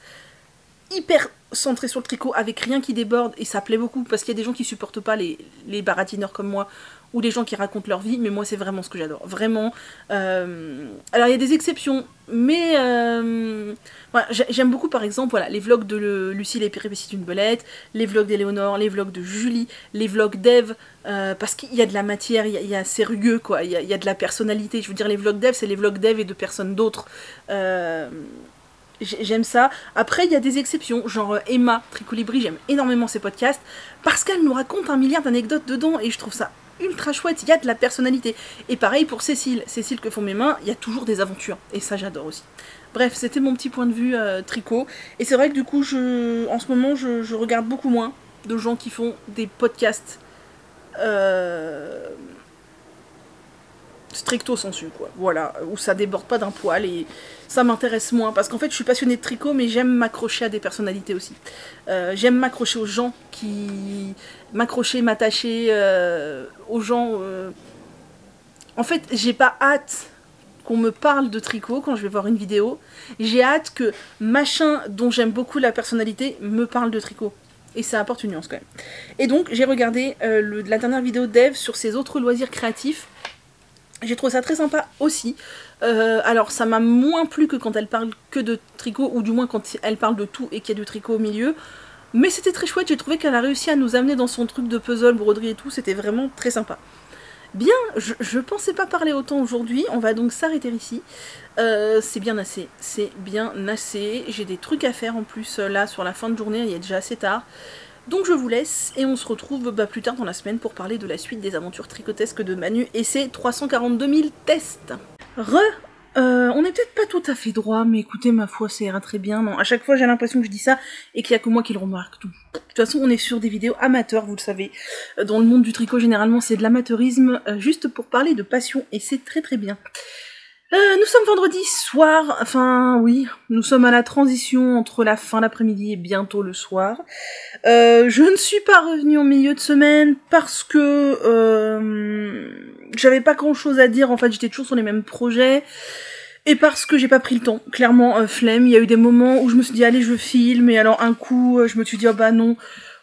hyper centré sur le tricot avec rien qui déborde, et ça plaît beaucoup parce qu'il y a des gens qui supportent pas les baratineurs comme moi, ou les gens qui racontent leur vie, mais moi c'est vraiment ce que j'adore, vraiment. Alors il y a des exceptions, mais voilà, j'aime beaucoup par exemple voilà, les vlogs de Lucie les péripéties d'une belette, les vlogs d'Éléonore, les vlogs de Julie, les vlogs d'Eve, parce qu'il y a de la matière, c'est rugueux quoi, il y a de la personnalité, je veux dire les vlogs d'Eve c'est les vlogs d'Eve et de personnes d'autres. J'aime ça. Après, il y a des exceptions, genre Emma Tricolibri, j'aime énormément ses podcasts, parce qu'elle nous raconte un milliard d'anecdotes dedans, et je trouve ça ultra chouette, il y a de la personnalité. Et pareil pour Cécile que font mes mains, il y a toujours des aventures, et ça j'adore aussi. Bref, c'était mon petit point de vue tricot, et c'est vrai que du coup, en ce moment, je regarde beaucoup moins de gens qui font des podcasts stricto sensu quoi, voilà, où ça déborde pas d'un poil, et ça m'intéresse moins, parce qu'en fait je suis passionnée de tricot, mais j'aime m'accrocher à des personnalités aussi, j'aime m'accrocher aux gens, m'attacher aux gens, en fait j'ai pas hâte qu'on me parle de tricot quand je vais voir une vidéo, j'ai hâte que machin dont j'aime beaucoup la personnalité me parle de tricot. Et ça apporte une nuance quand même. Et donc j'ai regardé la dernière vidéo d'Eve sur ses autres loisirs créatifs. J'ai trouvé ça très sympa aussi. Alors ça m'a moins plu que quand elle parle que de tricot, ou du moins quand elle parle de tout et qu'il y a du tricot au milieu. Mais c'était très chouette, j'ai trouvé qu'elle a réussi à nous amener dans son truc de puzzle, broderie et tout, c'était vraiment très sympa. Bien, je pensais pas parler autant aujourd'hui, on va donc s'arrêter ici. C'est bien assez, j'ai des trucs à faire en plus là sur la fin de journée, il est déjà assez tard. Donc je vous laisse, et on se retrouve plus tard dans la semaine pour parler de la suite des aventures tricotesques de Manu et ses 342 000 tests. On est peut-être pas tout à fait droit, mais écoutez, ma foi, ça ira très bien. Non, à chaque fois j'ai l'impression que je dis ça et qu'il y a que moi qui le remarque. Tout. De toute façon, on est sur des vidéos amateurs, vous le savez. Dans le monde du tricot, généralement, c'est de l'amateurisme, juste pour parler de passion, et c'est très très bien. Nous sommes vendredi soir, enfin oui, nous sommes à la transition entre la fin d'après-midi et bientôt le soir. Je ne suis pas revenue en milieu de semaine parce que j'avais pas grand chose à dire, en fait j'étais toujours sur les mêmes projets, et parce que j'ai pas pris le temps, clairement flemme. Il y a eu des moments où je me suis dit allez je filme, et alors un coup je me suis dit oh bah non,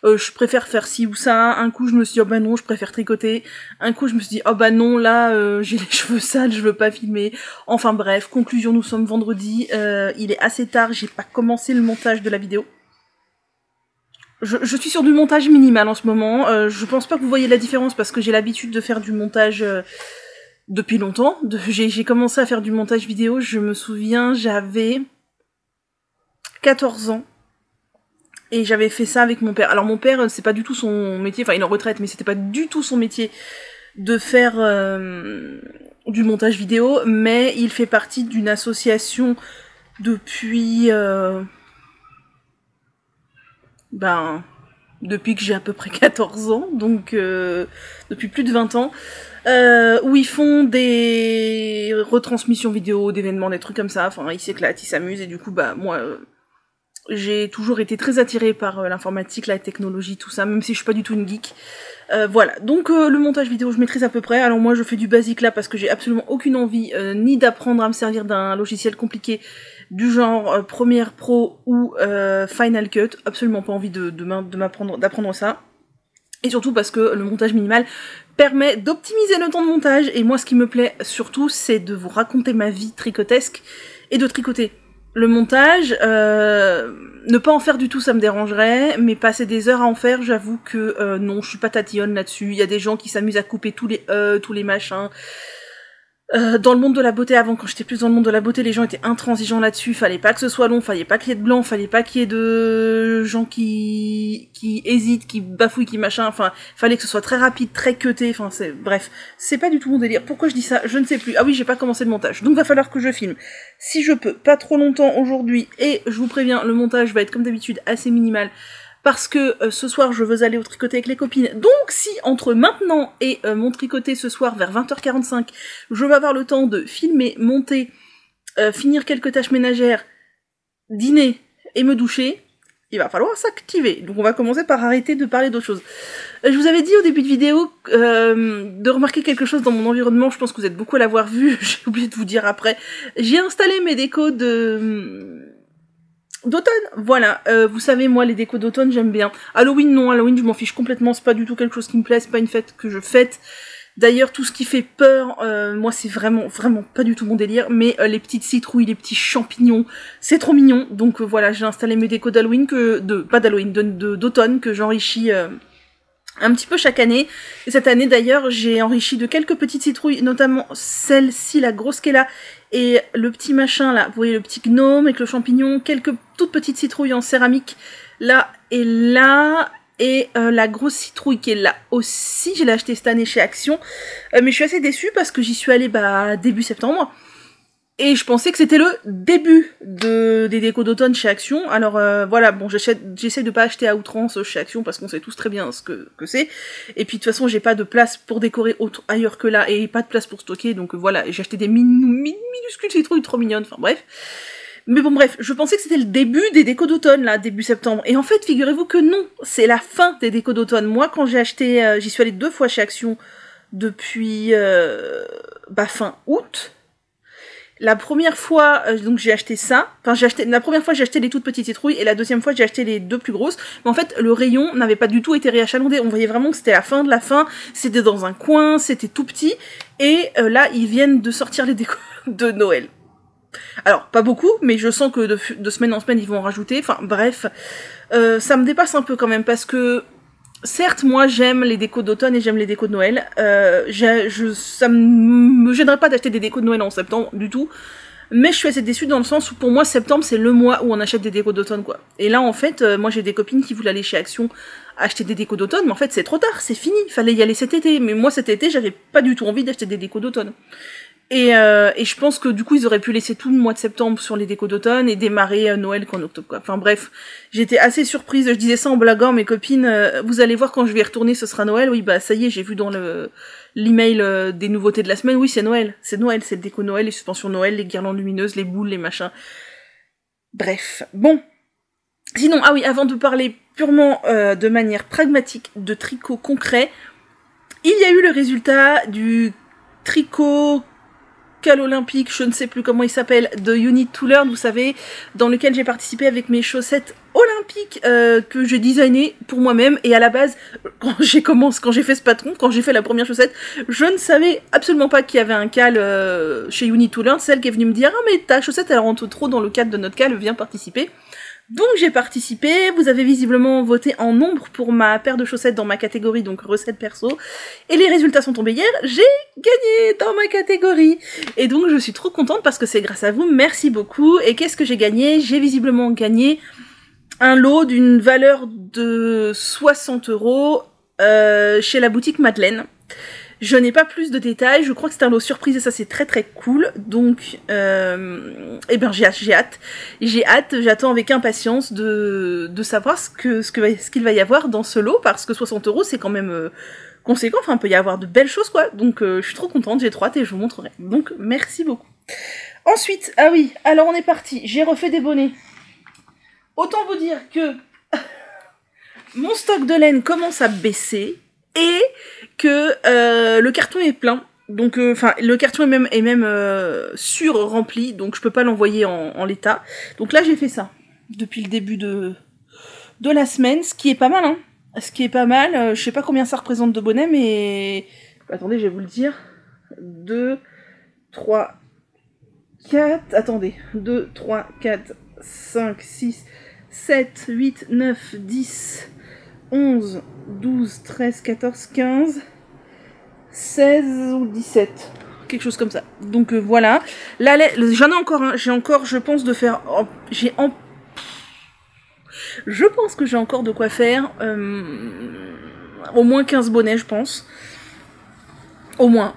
je préfère faire ci ou ça, un coup je me suis dit oh bah non je préfère tricoter, un coup je me suis dit oh bah non là j'ai les cheveux sales, je veux pas filmer, enfin bref, conclusion, nous sommes vendredi, il est assez tard, j'ai pas commencé le montage de la vidéo. Je suis sur du montage minimal en ce moment, je pense pas que vous voyez la différence parce que j'ai l'habitude de faire du montage depuis longtemps, j'ai commencé à faire du montage vidéo, je me souviens, j'avais 14 ans. Et j'avais fait ça avec mon père. Alors mon père, c'est pas du tout son métier, enfin il est en retraite, mais c'était pas du tout son métier de faire du montage vidéo, mais il fait partie d'une association depuis... depuis que j'ai à peu près 14 ans, donc depuis plus de 20 ans, où ils font des retransmissions vidéo, d'événements, des trucs comme ça, enfin ils s'éclatent, ils s'amusent, et du coup bah moi... J'ai toujours été très attirée par l'informatique, la technologie, tout ça, même si je suis pas du tout une geek. Voilà, donc le montage vidéo je maîtrise à peu près. Alors moi je fais du basique là parce que j'ai absolument aucune envie ni d'apprendre à me servir d'un logiciel compliqué du genre Premiere Pro ou Final Cut. Absolument pas envie d'apprendre ça. Et surtout parce que le montage minimal permet d'optimiser le temps de montage. Et moi ce qui me plaît surtout c'est de vous raconter ma vie tricotesque et de tricoter. Le montage, ne pas en faire du tout, ça me dérangerait, mais passer des heures à en faire, j'avoue que non, je suis pas tatillonne là-dessus. Il y a des gens qui s'amusent à couper tous les machins. Dans le monde de la beauté, avant, quand j'étais plus dans le monde de la beauté, les gens étaient intransigeants là-dessus. Fallait pas que ce soit long, fallait pas qu'il y ait de blanc, fallait pas qu'il y ait de gens qui hésitent, qui bafouillent, qui machin. Enfin, fallait que ce soit très rapide, très cuté. Enfin, bref, c'est pas du tout mon délire. Pourquoi je dis ça? Je ne sais plus. Ah oui, j'ai pas commencé le montage, donc va falloir que je filme. Si je peux, pas trop longtemps aujourd'hui. Et je vous préviens, le montage va être comme d'habitude assez minimal. Parce que ce soir, je veux aller au tricoter avec les copines. Donc, si entre maintenant et mon tricoté ce soir, vers 20h45, je vais avoir le temps de filmer, monter, finir quelques tâches ménagères, dîner et me doucher, il va falloir s'activer. Donc, on va commencer par arrêter de parler d'autre chose. Je vous avais dit au début de vidéo de remarquer quelque chose dans mon environnement. Je pense que vous êtes beaucoup à l'avoir vu. J'ai oublié de vous dire après. J'ai installé mes décos d'automne, voilà, vous savez, moi, les décos d'automne, j'aime bien. Halloween, non, Halloween, je m'en fiche complètement, c'est pas du tout quelque chose qui me plaît, c'est pas une fête que je fête. D'ailleurs, tout ce qui fait peur, moi, c'est vraiment pas du tout mon délire, mais les petites citrouilles, les petits champignons, c'est trop mignon. Donc voilà, j'ai installé mes décos d'Halloween, d'automne, que j'enrichis un petit peu chaque année. Et cette année, d'ailleurs, j'ai enrichi de quelques petites citrouilles, notamment celle-ci, la grosse qu'elle a, et le petit machin là, vous voyez le petit gnome avec le champignon, quelques toutes petites citrouilles en céramique, là et là, et la grosse citrouille qui est là aussi, je l'ai achetée cette année chez Action, mais je suis assez déçue parce que j'y suis allée début septembre, et je pensais que c'était le début des décos d'automne chez Action. Alors voilà, bon, j'essaie de pas acheter à outrance chez Action parce qu'on sait tous très bien ce que c'est. Et puis de toute façon, j'ai pas de place pour décorer ailleurs que là et pas de place pour stocker. Donc voilà, j'ai acheté des minuscules citrouilles trop mignonnes. Enfin bref. Mais bon bref, je pensais que c'était le début des décos d'automne là, début septembre. Et en fait, figurez-vous que non, c'est la fin des décos d'automne. Moi, quand j'ai acheté, j'y suis allée 2 fois chez Action depuis fin août. La première fois, donc j'ai acheté ça. Enfin, la première fois j'ai acheté les toutes petites citrouilles et la deuxième fois j'ai acheté les 2 plus grosses. Mais en fait, le rayon n'avait pas du tout été réachalandé. On voyait vraiment que c'était la fin de la fin. C'était dans un coin, c'était tout petit. Et là, ils viennent de sortir les décos de Noël. Alors, pas beaucoup, mais je sens que de semaine en semaine, ils vont en rajouter. Enfin, bref, ça me dépasse un peu quand même parce que certes, moi, j'aime les décos d'automne et j'aime les décos de Noël. Ça me gênerait pas d'acheter des décos de Noël en septembre, du tout. Mais je suis assez déçue dans le sens où, pour moi, septembre, c'est le mois où on achète des décos d'automne, quoi. Et là, en fait, moi, j'ai des copines qui voulaient aller chez Action acheter des décos d'automne, mais en fait, c'est trop tard, c'est fini. Fallait y aller cet été. Mais moi, cet été, j'avais pas du tout envie d'acheter des décos d'automne. Et je pense que du coup ils auraient pu laisser tout le mois de septembre sur les décos d'automne et démarrer Noël qu'en octobre, quoi. Enfin bref, j'étais assez surprise, je disais ça en blaguant, mes copines, vous allez voir quand je vais y retourner ce sera Noël. Oui bah ça y est, j'ai vu dans l'email des nouveautés de la semaine, oui c'est Noël, c'est le déco Noël, les suspensions Noël, les guirlandes lumineuses, les boules, les machins. Bref, bon. Sinon, ah oui, avant de parler purement de manière pragmatique de tricot concret, il y a eu le résultat du tricot olympique, je ne sais plus comment il s'appelle, de You Need to Learn, vous savez, dans lequel j'ai participé avec mes chaussettes olympiques que j'ai designées pour moi-même. Et à la base, quand j'ai fait ce patron, quand j'ai fait la première chaussette, je ne savais absolument pas qu'il y avait un cal chez You Need to Learn. Celle qui est venue me dire « Ah mais ta chaussette elle rentre trop dans le cadre de notre cal, viens participer ». Donc j'ai participé, vous avez visiblement voté en nombre pour ma paire de chaussettes dans ma catégorie, donc recette perso, et les résultats sont tombés hier, j'ai gagné dans ma catégorie. Et donc je suis trop contente parce que c'est grâce à vous, merci beaucoup. Et qu'est-ce que j'ai gagné? J'ai visiblement gagné un lot d'une valeur de 60 € chez la boutique Madeleine. Je n'ai pas plus de détails, je crois que c'est un lot surprise et ça c'est très très cool, donc eh ben j'ai hâte, j'attends avec impatience de savoir ce qu'il va y avoir dans ce lot, parce que 60 € c'est quand même conséquent, enfin il peut y avoir de belles choses quoi, donc je suis trop contente, j'ai trop hâte et je vous montrerai, donc merci beaucoup. Ensuite, ah oui, alors on est parti, j'ai refait des bonnets. Autant vous dire que mon stock de laine commence à baisser et que le carton est plein. Donc, enfin, le carton est même sur-rempli, donc je peux pas l'envoyer en l'état. Donc là, j'ai fait ça depuis le début de la semaine, ce qui est pas mal, hein. Ce qui est pas mal, je sais pas combien ça représente de bonnets, mais... Attendez, je vais vous le dire. 2, 3, 4... Attendez. 2, 3, 4, 5, 6, 7, 8, 9, 10, 11, 12, 13, 14, 15... 16 ou 17, quelque chose comme ça. Donc voilà. Là, j'en ai encore un. J'ai encore, je pense, de faire... Je pense que j'ai encore de quoi faire. Au moins 15 bonnets, je pense. Au moins.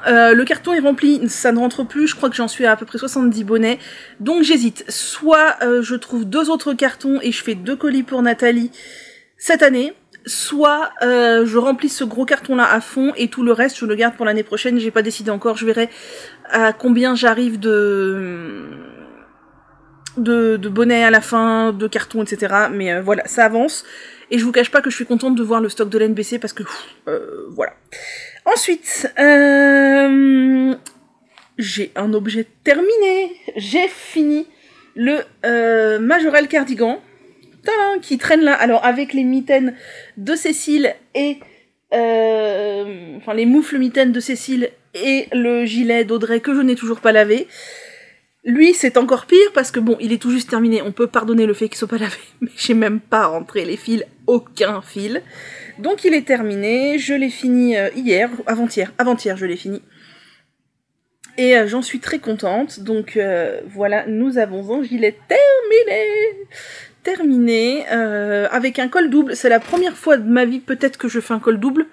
Le carton est rempli, ça ne rentre plus. Je crois que j'en suis à peu près 70 bonnets. Donc j'hésite. Soit je trouve 2 autres cartons et je fais 2 colis pour Nathalie cette année. Soit je remplis ce gros carton là à fond et tout le reste je le garde pour l'année prochaine, j'ai pas décidé encore, je verrai à combien j'arrive de bonnets à la fin, de cartons, etc. Mais voilà, ça avance. Et je vous cache pas que je suis contente de voir le stock de laine baisser parce que voilà. Ensuite, j'ai un objet terminé. J'ai fini le Majorelle Cardigan. Qui traîne là, alors avec les mitaines de Cécile et enfin les moufles mitaines de Cécile et le gilet d'Audrey que je n'ai toujours pas lavé. Lui c'est encore pire parce que bon il est tout juste terminé, on peut pardonner le fait qu'il soit pas lavé, mais j'ai même pas rentré les fils, aucun fil. Donc il est terminé, je l'ai fini hier, avant-hier je l'ai fini. Et j'en suis très contente, donc voilà, nous avons un gilet terminé avec un col double. C'est la première fois de ma vie peut-être que je fais un col double,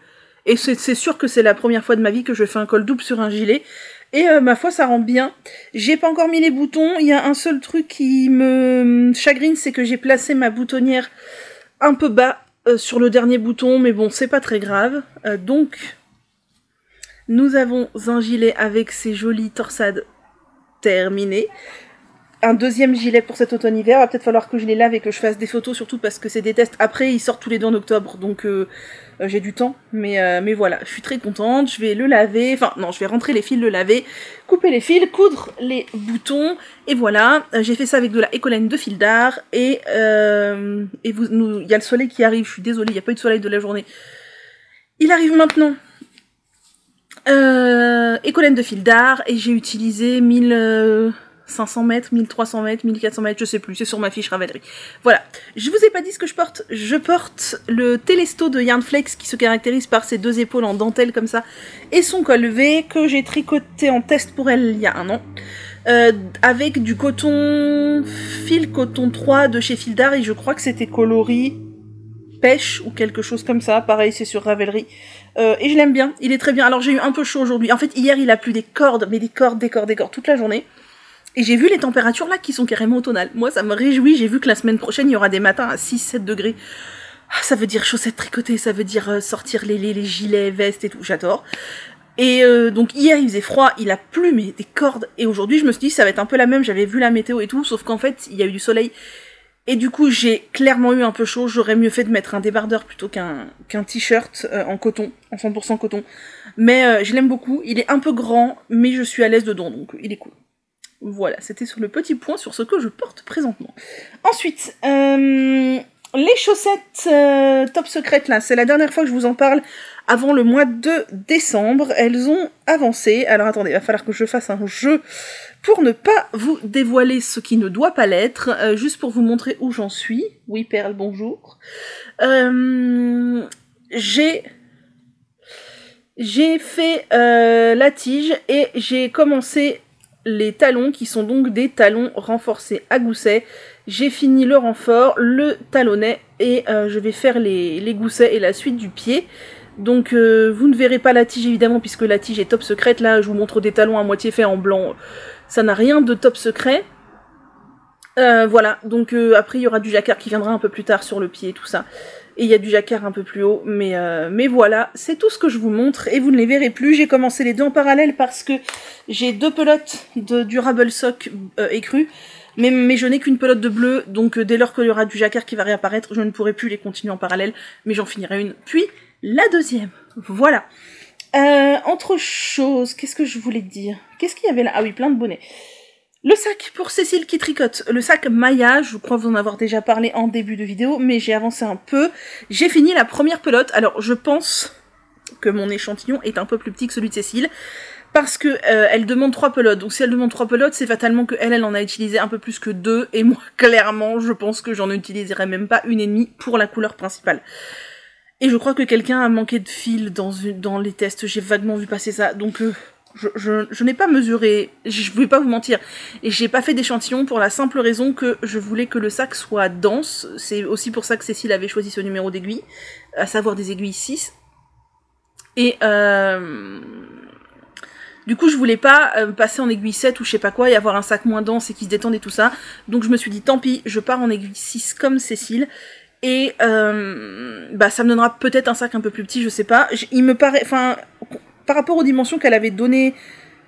et c'est sûr que c'est la première fois de ma vie que je fais un col double sur un gilet, et ma foi ça rend bien. J'ai pas encore mis les boutons, il y a un seul truc qui me chagrine, c'est que j'ai placé ma boutonnière un peu bas sur le dernier bouton, mais bon c'est pas très grave. Donc nous avons un gilet avec ces jolies torsades terminées. Un deuxième gilet pour cet automne-hiver, va peut-être falloir que je les lave et que je fasse des photos, surtout parce que c'est des tests. Après, ils sortent tous les 2 en octobre, donc j'ai du temps. Mais voilà, je suis très contente, je vais le laver, enfin non, je vais rentrer les fils, le laver, couper les fils, coudre les boutons, et voilà. J'ai fait ça avec de la écolaine de fil d'art, et il y a le soleil qui arrive, je suis désolée, il n'y a pas eu de soleil de la journée. Il arrive maintenant. Écolaine de fil d'art, et j'ai utilisé 1500 mètres, 1300 mètres, 1400 mètres, je sais plus, c'est sur ma fiche Ravelry. Voilà, je vous ai pas dit ce que je porte. Je porte le Telesto de Yarnflex qui se caractérise par ses 2 épaules en dentelle comme ça et son col V que j'ai tricoté en test pour elle il y a 1 an. Avec du coton, fil coton 3 de chez Fil d'Art, et je crois que c'était coloris pêche ou quelque chose comme ça, pareil c'est sur Ravelry. Et je l'aime bien, il est très bien. Alors j'ai eu un peu chaud aujourd'hui, en fait hier il a plu des cordes, mais des cordes toute la journée. Et j'ai vu les températures là qui sont carrément automnales. Moi ça me réjouit, j'ai vu que la semaine prochaine il y aura des matins à 6-7 degrés. Ah, ça veut dire chaussettes tricotées, ça veut dire sortir les gilets, vestes et tout, j'adore. Et donc hier il faisait froid, il a plu mais des cordes. Et aujourd'hui je me suis dit ça va être un peu la même, j'avais vu la météo et tout, sauf qu'en fait il y a eu du soleil. Et du coup j'ai clairement eu un peu chaud, j'aurais mieux fait de mettre un débardeur plutôt qu'un t-shirt en coton, en 100% coton. Mais je l'aime beaucoup, il est un peu grand, mais je suis à l'aise dedans, donc il est cool. Voilà, c'était sur le petit point sur ce que je porte présentement. Ensuite, les chaussettes top secrètes là, c'est la dernière fois que je vous en parle avant le mois de décembre. Elles ont avancé. Alors attendez, il va falloir que je fasse un jeu pour ne pas vous dévoiler ce qui ne doit pas l'être, juste pour vous montrer où j'en suis. Oui, Perle, bonjour. J'ai fait la tige et j'ai commencé les talons qui sont donc des talons renforcés à gousset. J'ai fini le renfort, le talonnet et je vais faire les goussets et la suite du pied. Donc vous ne verrez pas la tige évidemment puisque la tige est top secrète. Là je vous montre des talons à moitié faits en blanc. Ça n'a rien de top secret. Voilà, donc après il y aura du jacquard qui viendra un peu plus tard sur le pied et tout ça. Et il y a du jacquard un peu plus haut, mais voilà, c'est tout ce que je vous montre, et vous ne les verrez plus. J'ai commencé les deux en parallèle parce que j'ai 2 pelotes de Durable Sock écrues. Mais je n'ai qu'une pelote de bleu, donc dès lors qu'il y aura du jacquard qui va réapparaître, je ne pourrai plus les continuer en parallèle, mais j'en finirai une, puis la deuxième. Voilà. Autre chose, qu'est-ce que je voulais dire? Qu'est-ce qu'il y avait là? Ah oui, plein de bonnets. Le sac pour Cécile qui tricote, le sac Maya, je crois vous en avoir déjà parlé en début de vidéo, mais j'ai avancé un peu. J'ai fini la première pelote, alors je pense que mon échantillon est un peu plus petit que celui de Cécile, parce que elle demande 3 pelotes, donc si elle demande 3 pelotes, c'est fatalement que elle en a utilisé un peu plus que 2, et moi, clairement, je pense que j'en utiliserai même pas une et demie pour la couleur principale. Et je crois que quelqu'un a manqué de fil dans les tests, j'ai vaguement vu passer ça, donc je n'ai pas mesuré, je vais pas vous mentir, et j'ai pas fait d'échantillon pour la simple raison que je voulais que le sac soit dense, c'est aussi pour ça que Cécile avait choisi ce numéro d'aiguille, à savoir des aiguilles 6, et du coup je voulais pas passer en aiguille 7 ou je sais pas quoi et avoir un sac moins dense et qui se détende et tout ça, donc je me suis dit tant pis, je pars en aiguille 6 comme Cécile, et bah ça me donnera peut-être un sac un peu plus petit, je sais pas, il me paraît, enfin... Par rapport aux dimensions qu'elle avait données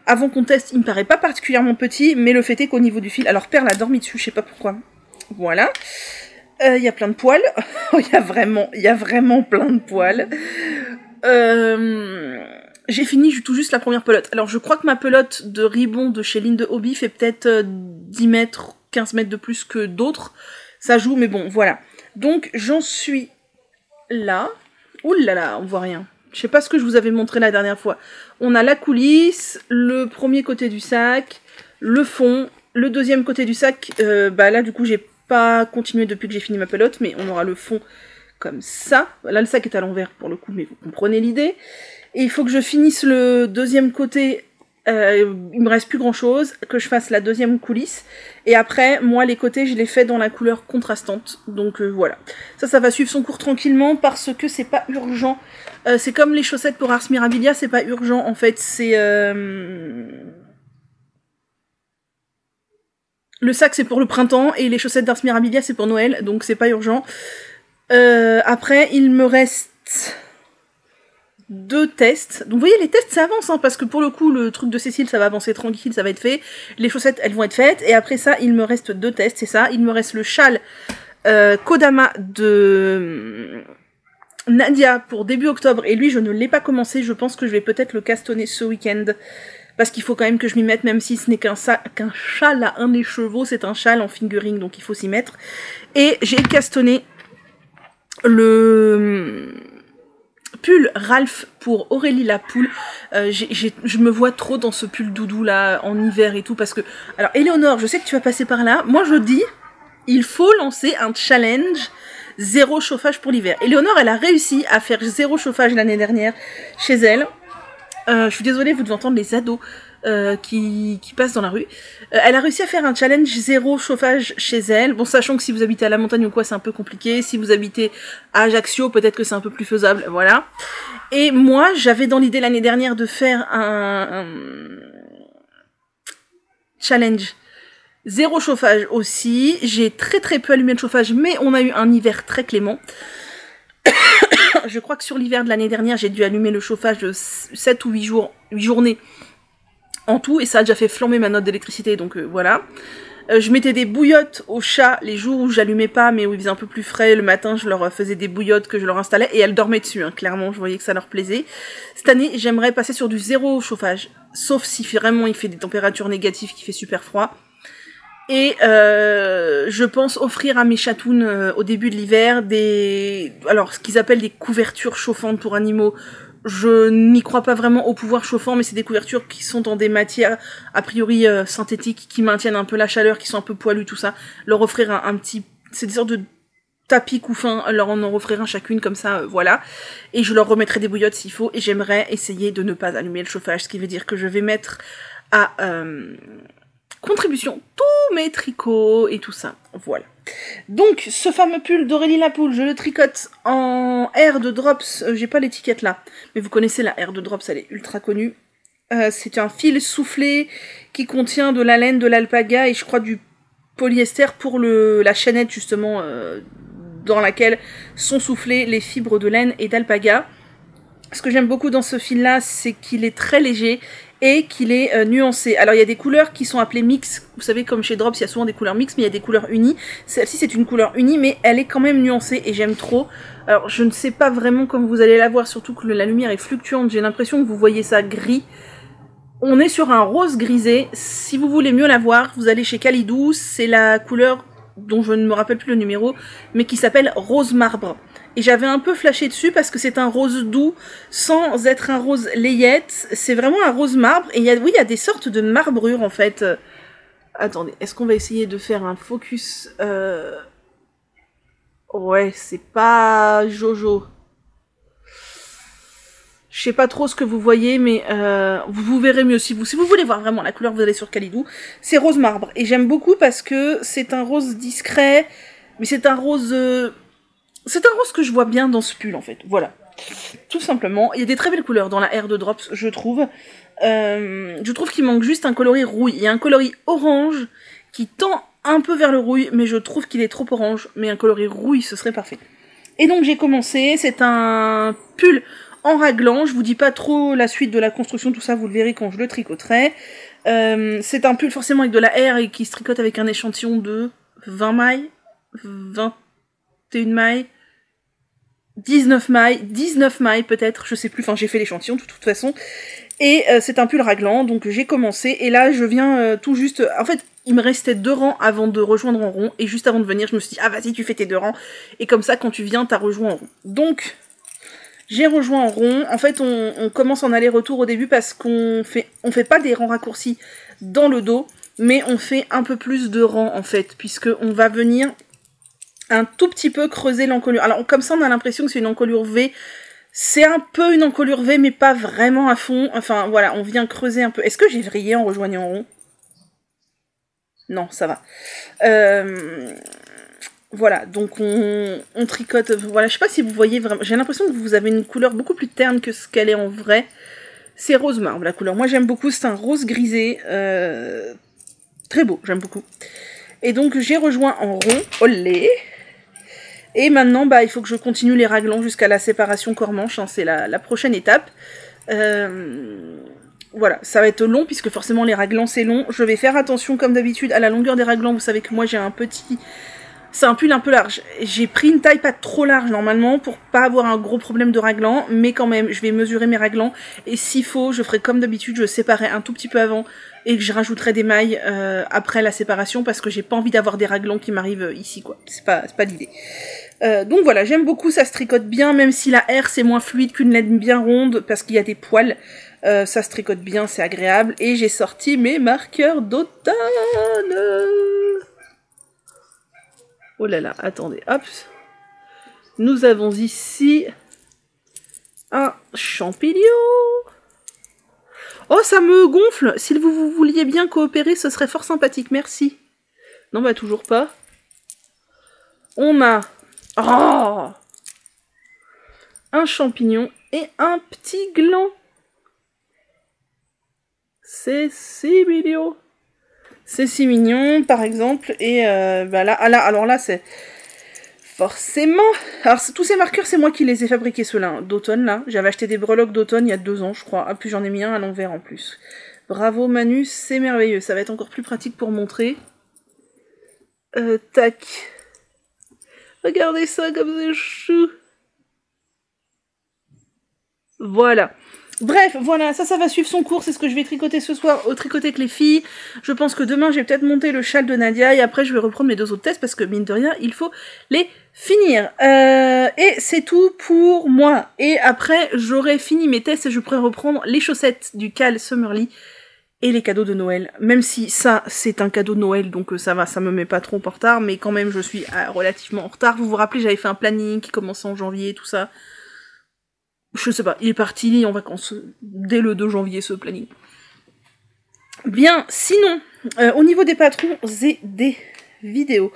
avant qu'on teste, il me paraît pas particulièrement petit, mais le fait est qu'au niveau du fil... Alors Perle a dormi dessus, je sais pas pourquoi. Voilà. Il y a plein de poils. Il y a vraiment plein de poils. J'ai fini tout juste la première pelote. Alors je crois que ma pelote de ribbon de chez Linde Hobby fait peut-être 10 mètres, 15 mètres de plus que d'autres. Ça joue, mais bon, voilà. Donc j'en suis là. Ouh là là, on voit rien. Je sais pas ce que je vous avais montré la dernière fois. On a la coulisse, le premier côté du sac, le fond, le deuxième côté du sac. Bah là, du coup, j'ai pas continué depuis que j'ai fini ma pelote, mais on aura le fond comme ça. Là, le sac est à l'envers pour le coup, mais vous comprenez l'idée. Et il faut que je finisse le deuxième côté. Il me reste plus grand chose, que je fasse la deuxième coulisse, et après, moi, les côtés, je les fais dans la couleur contrastante, donc voilà. Ça va suivre son cours tranquillement, parce que c'est pas urgent, c'est comme les chaussettes pour Ars Mirabilia, c'est pas urgent, en fait, c'est... Le sac, c'est pour le printemps, et les chaussettes d'Ars Mirabilia, c'est pour Noël, donc c'est pas urgent. Après, il me reste... 2 tests. Donc vous voyez, les tests ça avance, hein, parce que pour le coup le truc de Cécile ça va avancer tranquille, ça va être fait. Les chaussettes elles vont être faites, et après ça il me reste 2 tests, c'est ça. Il me reste le châle Kodama de Nadia pour début octobre, et lui je ne l'ai pas commencé, je pense que je vais peut-être le castonner ce week-end. Parce qu'il faut quand même que je m'y mette, même si ce n'est qu'un châle à un écheveau, c'est un châle en fingering, donc il faut s'y mettre. Et j'ai castonné le... pull Ralph pour Aurélie la poule. Je me vois trop dans ce pull doudou là en hiver et tout, parce que... Alors Éléonore, je sais que tu vas passer par là, moi je dis, il faut lancer un challenge 0 chauffage pour l'hiver. Éléonore elle a réussi à faire 0 chauffage l'année dernière chez elle. Je suis désolée, vous devez entendre les ados qui passent dans la rue. Elle a réussi à faire un challenge 0 chauffage chez elle. Bon, sachant que si vous habitez à la montagne ou quoi, c'est un peu compliqué. Si vous habitez à Ajaccio, peut-être que c'est un peu plus faisable, voilà. Et moi, j'avais dans l'idée l'année dernière de faire un challenge 0 chauffage aussi. J'ai très peu allumé le chauffage, mais on a eu un hiver très clément. Je crois que sur l'hiver de l'année dernière, j'ai dû allumer le chauffage de 7 ou 8 journées en tout, et ça a déjà fait flamber ma note d'électricité, donc voilà. Je mettais des bouillottes aux chats les jours où j'allumais pas, mais où il faisait un peu plus frais. Le matin, je leur faisais des bouillottes que je leur installais, et elles dormaient dessus, hein. Clairement, je voyais que ça leur plaisait. Cette année, j'aimerais passer sur du 0 chauffage, sauf si vraiment il fait des températures négatives, qu'il fait super froid. Et je pense offrir à mes chatounes au début de l'hiver alors ce qu'ils appellent des couvertures chauffantes pour animaux. Je n'y crois pas vraiment au pouvoir chauffant, mais c'est des couvertures qui sont dans des matières a priori synthétiques, qui maintiennent un peu la chaleur, qui sont un peu poilues, tout ça. Leur offrir un petit... C'est des sortes de tapis couffins, leur en offrir un chacune comme ça, voilà. Et je leur remettrai des bouillottes s'il faut, et j'aimerais essayer de ne pas allumer le chauffage, ce qui veut dire que je vais mettre à... contribution tous mes tricots et tout ça, voilà. Donc ce fameux pull d'Aurélie la poule, je le tricote en R de Drops, j'ai pas l'étiquette là, mais vous connaissez la R de Drops, elle est ultra connue. C'est un fil soufflé qui contient de la laine, de l'alpaga et je crois du polyester pour la chaînette justement dans laquelle sont soufflées les fibres de laine et d'alpaga. Ce que j'aime beaucoup dans ce fil-là, c'est qu'il est très léger et qu'il est nuancé. Alors il y a des couleurs qui sont appelées mix, vous savez comme chez Drops il y a souvent des couleurs mix, mais il y a des couleurs unies. Celle-ci c'est une couleur unie, mais elle est quand même nuancée et j'aime trop. Alors je ne sais pas vraiment comme vous allez la voir, surtout que la lumière est fluctuante, j'ai l'impression que vous voyez ça gris. On est sur un rose grisé, si vous voulez mieux la voir, vous allez chez Kalidou, c'est la couleur dont je ne me rappelle plus le numéro, mais qui s'appelle Rose Marbre. Et j'avais un peu flashé dessus parce que c'est un rose doux, sans être un rose layette. C'est vraiment un rose marbre. Et oui, il y a des sortes de marbrures en fait. Attendez, est-ce qu'on va essayer de faire un focus Ouais, c'est pas Jojo. Je sais pas trop ce que vous voyez, mais vous verrez mieux. Si vous voulez voir vraiment la couleur, vous allez sur Kalidou. C'est rose marbre. Et j'aime beaucoup parce que c'est un rose discret, mais c'est un rose... C'est un rose que je vois bien dans ce pull, en fait. Voilà. Tout simplement. Il y a des très belles couleurs dans la R de Drops, je trouve. Je trouve qu'il manque juste un coloris rouille. Il y a un coloris orange qui tend un peu vers le rouille, mais je trouve qu'il est trop orange. Mais un coloris rouille, ce serait parfait. Et donc, j'ai commencé. C'est un pull en raglan. Je vous dis pas trop la suite de la construction, tout ça, vous le verrez quand je le tricoterai. C'est un pull forcément avec de la R et qui se tricote avec un échantillon de 20 mailles. 21 mailles. 19 mailles peut-être, je sais plus, enfin j'ai fait l'échantillon de toute façon, et c'est un pull raglan, donc j'ai commencé, et là je viens tout juste, en fait il me restait 2 rangs avant de rejoindre en rond, et juste avant de venir je me suis dit, ah vas-y tu fais tes 2 rangs, et comme ça quand tu viens t'as rejoint en rond. Donc j'ai rejoint en rond, en fait on commence en aller-retour au début parce qu'on fait pas des rangs raccourcis dans le dos, mais on fait un peu plus de rangs en fait, puisque on va venir un tout petit peu creuser l'encolure. Alors comme ça on a l'impression que c'est une encolure V. C'est un peu une encolure V mais pas vraiment à fond. Enfin voilà, on vient creuser un peu. Est-ce que j'ai vrillé en rejoignant en rond? Non, ça va. Voilà, donc on tricote. Voilà, je sais pas si vous voyez vraiment. J'ai l'impression que vous avez une couleur beaucoup plus terne que ce qu'elle est en vrai. C'est rose marbre la couleur. Moi j'aime beaucoup, c'est un rose grisé. Très beau, j'aime beaucoup. Et donc j'ai rejoint en rond. Olé! Et maintenant, bah, il faut que je continue les raglans jusqu'à la séparation corps-manche, hein, c'est la prochaine étape. Voilà, ça va être long, puisque forcément les raglans c'est long. Je vais faire attention, comme d'habitude, à la longueur des raglans. Vous savez que moi j'ai un petit... C'est un pull un peu large. J'ai pris une taille pas trop large normalement, pour pas avoir un gros problème de raglan, mais quand même, je vais mesurer mes raglans. Et s'il faut, je ferai comme d'habitude, je séparerai un tout petit peu avant, et que je rajouterai des mailles après la séparation, parce que j'ai pas envie d'avoir des raglans qui m'arrivent ici, quoi. C'est pas l'idée. Donc voilà, j'aime beaucoup, ça se tricote bien, même si la R c'est moins fluide qu'une laine bien ronde, parce qu'il y a des poils, ça se tricote bien, c'est agréable, et j'ai sorti mes marqueurs d'automne. Oh là là, attendez, hop. Nous avons ici un champignon. Oh, ça me gonfle. Si vous vouliez bien coopérer, ce serait fort sympathique, merci. Non, bah toujours pas. On a... Oh, un champignon et un petit gland. C'est si mignon. C'est si mignon, par exemple. Et bah là, alors là, c'est forcément... Alors, tous ces marqueurs, c'est moi qui les ai fabriqués, ceux-là, d'automne, là. J'avais acheté des breloques d'automne il y a 2 ans, je crois. Ah, puis j'en ai mis un à l'envers, en plus. Bravo, Manu, c'est merveilleux. Ça va être encore plus pratique pour montrer. Tac. Regardez ça comme c'est chou. Voilà. Bref, voilà, ça va suivre son cours, c'est ce que je vais tricoter ce soir, tricoter avec les filles. Je pense que demain, je vais peut-être monter le châle de Nadia, et après, je vais reprendre mes 2 autres tests, parce que, mine de rien, il faut les finir. Et c'est tout pour moi. Et après, j'aurai fini mes tests, et je pourrai reprendre les chaussettes du Cal Summerly, et les cadeaux de Noël. Même si ça, c'est un cadeau de Noël, donc ça va, ça me met pas trop en retard, mais quand même, je suis relativement en retard. Vous vous rappelez, j'avais fait un planning qui commençait en janvier, tout ça. Je sais pas, il est parti en vacances dès le 2 janvier, ce planning. Bien, sinon, au niveau des patrons et des vidéos.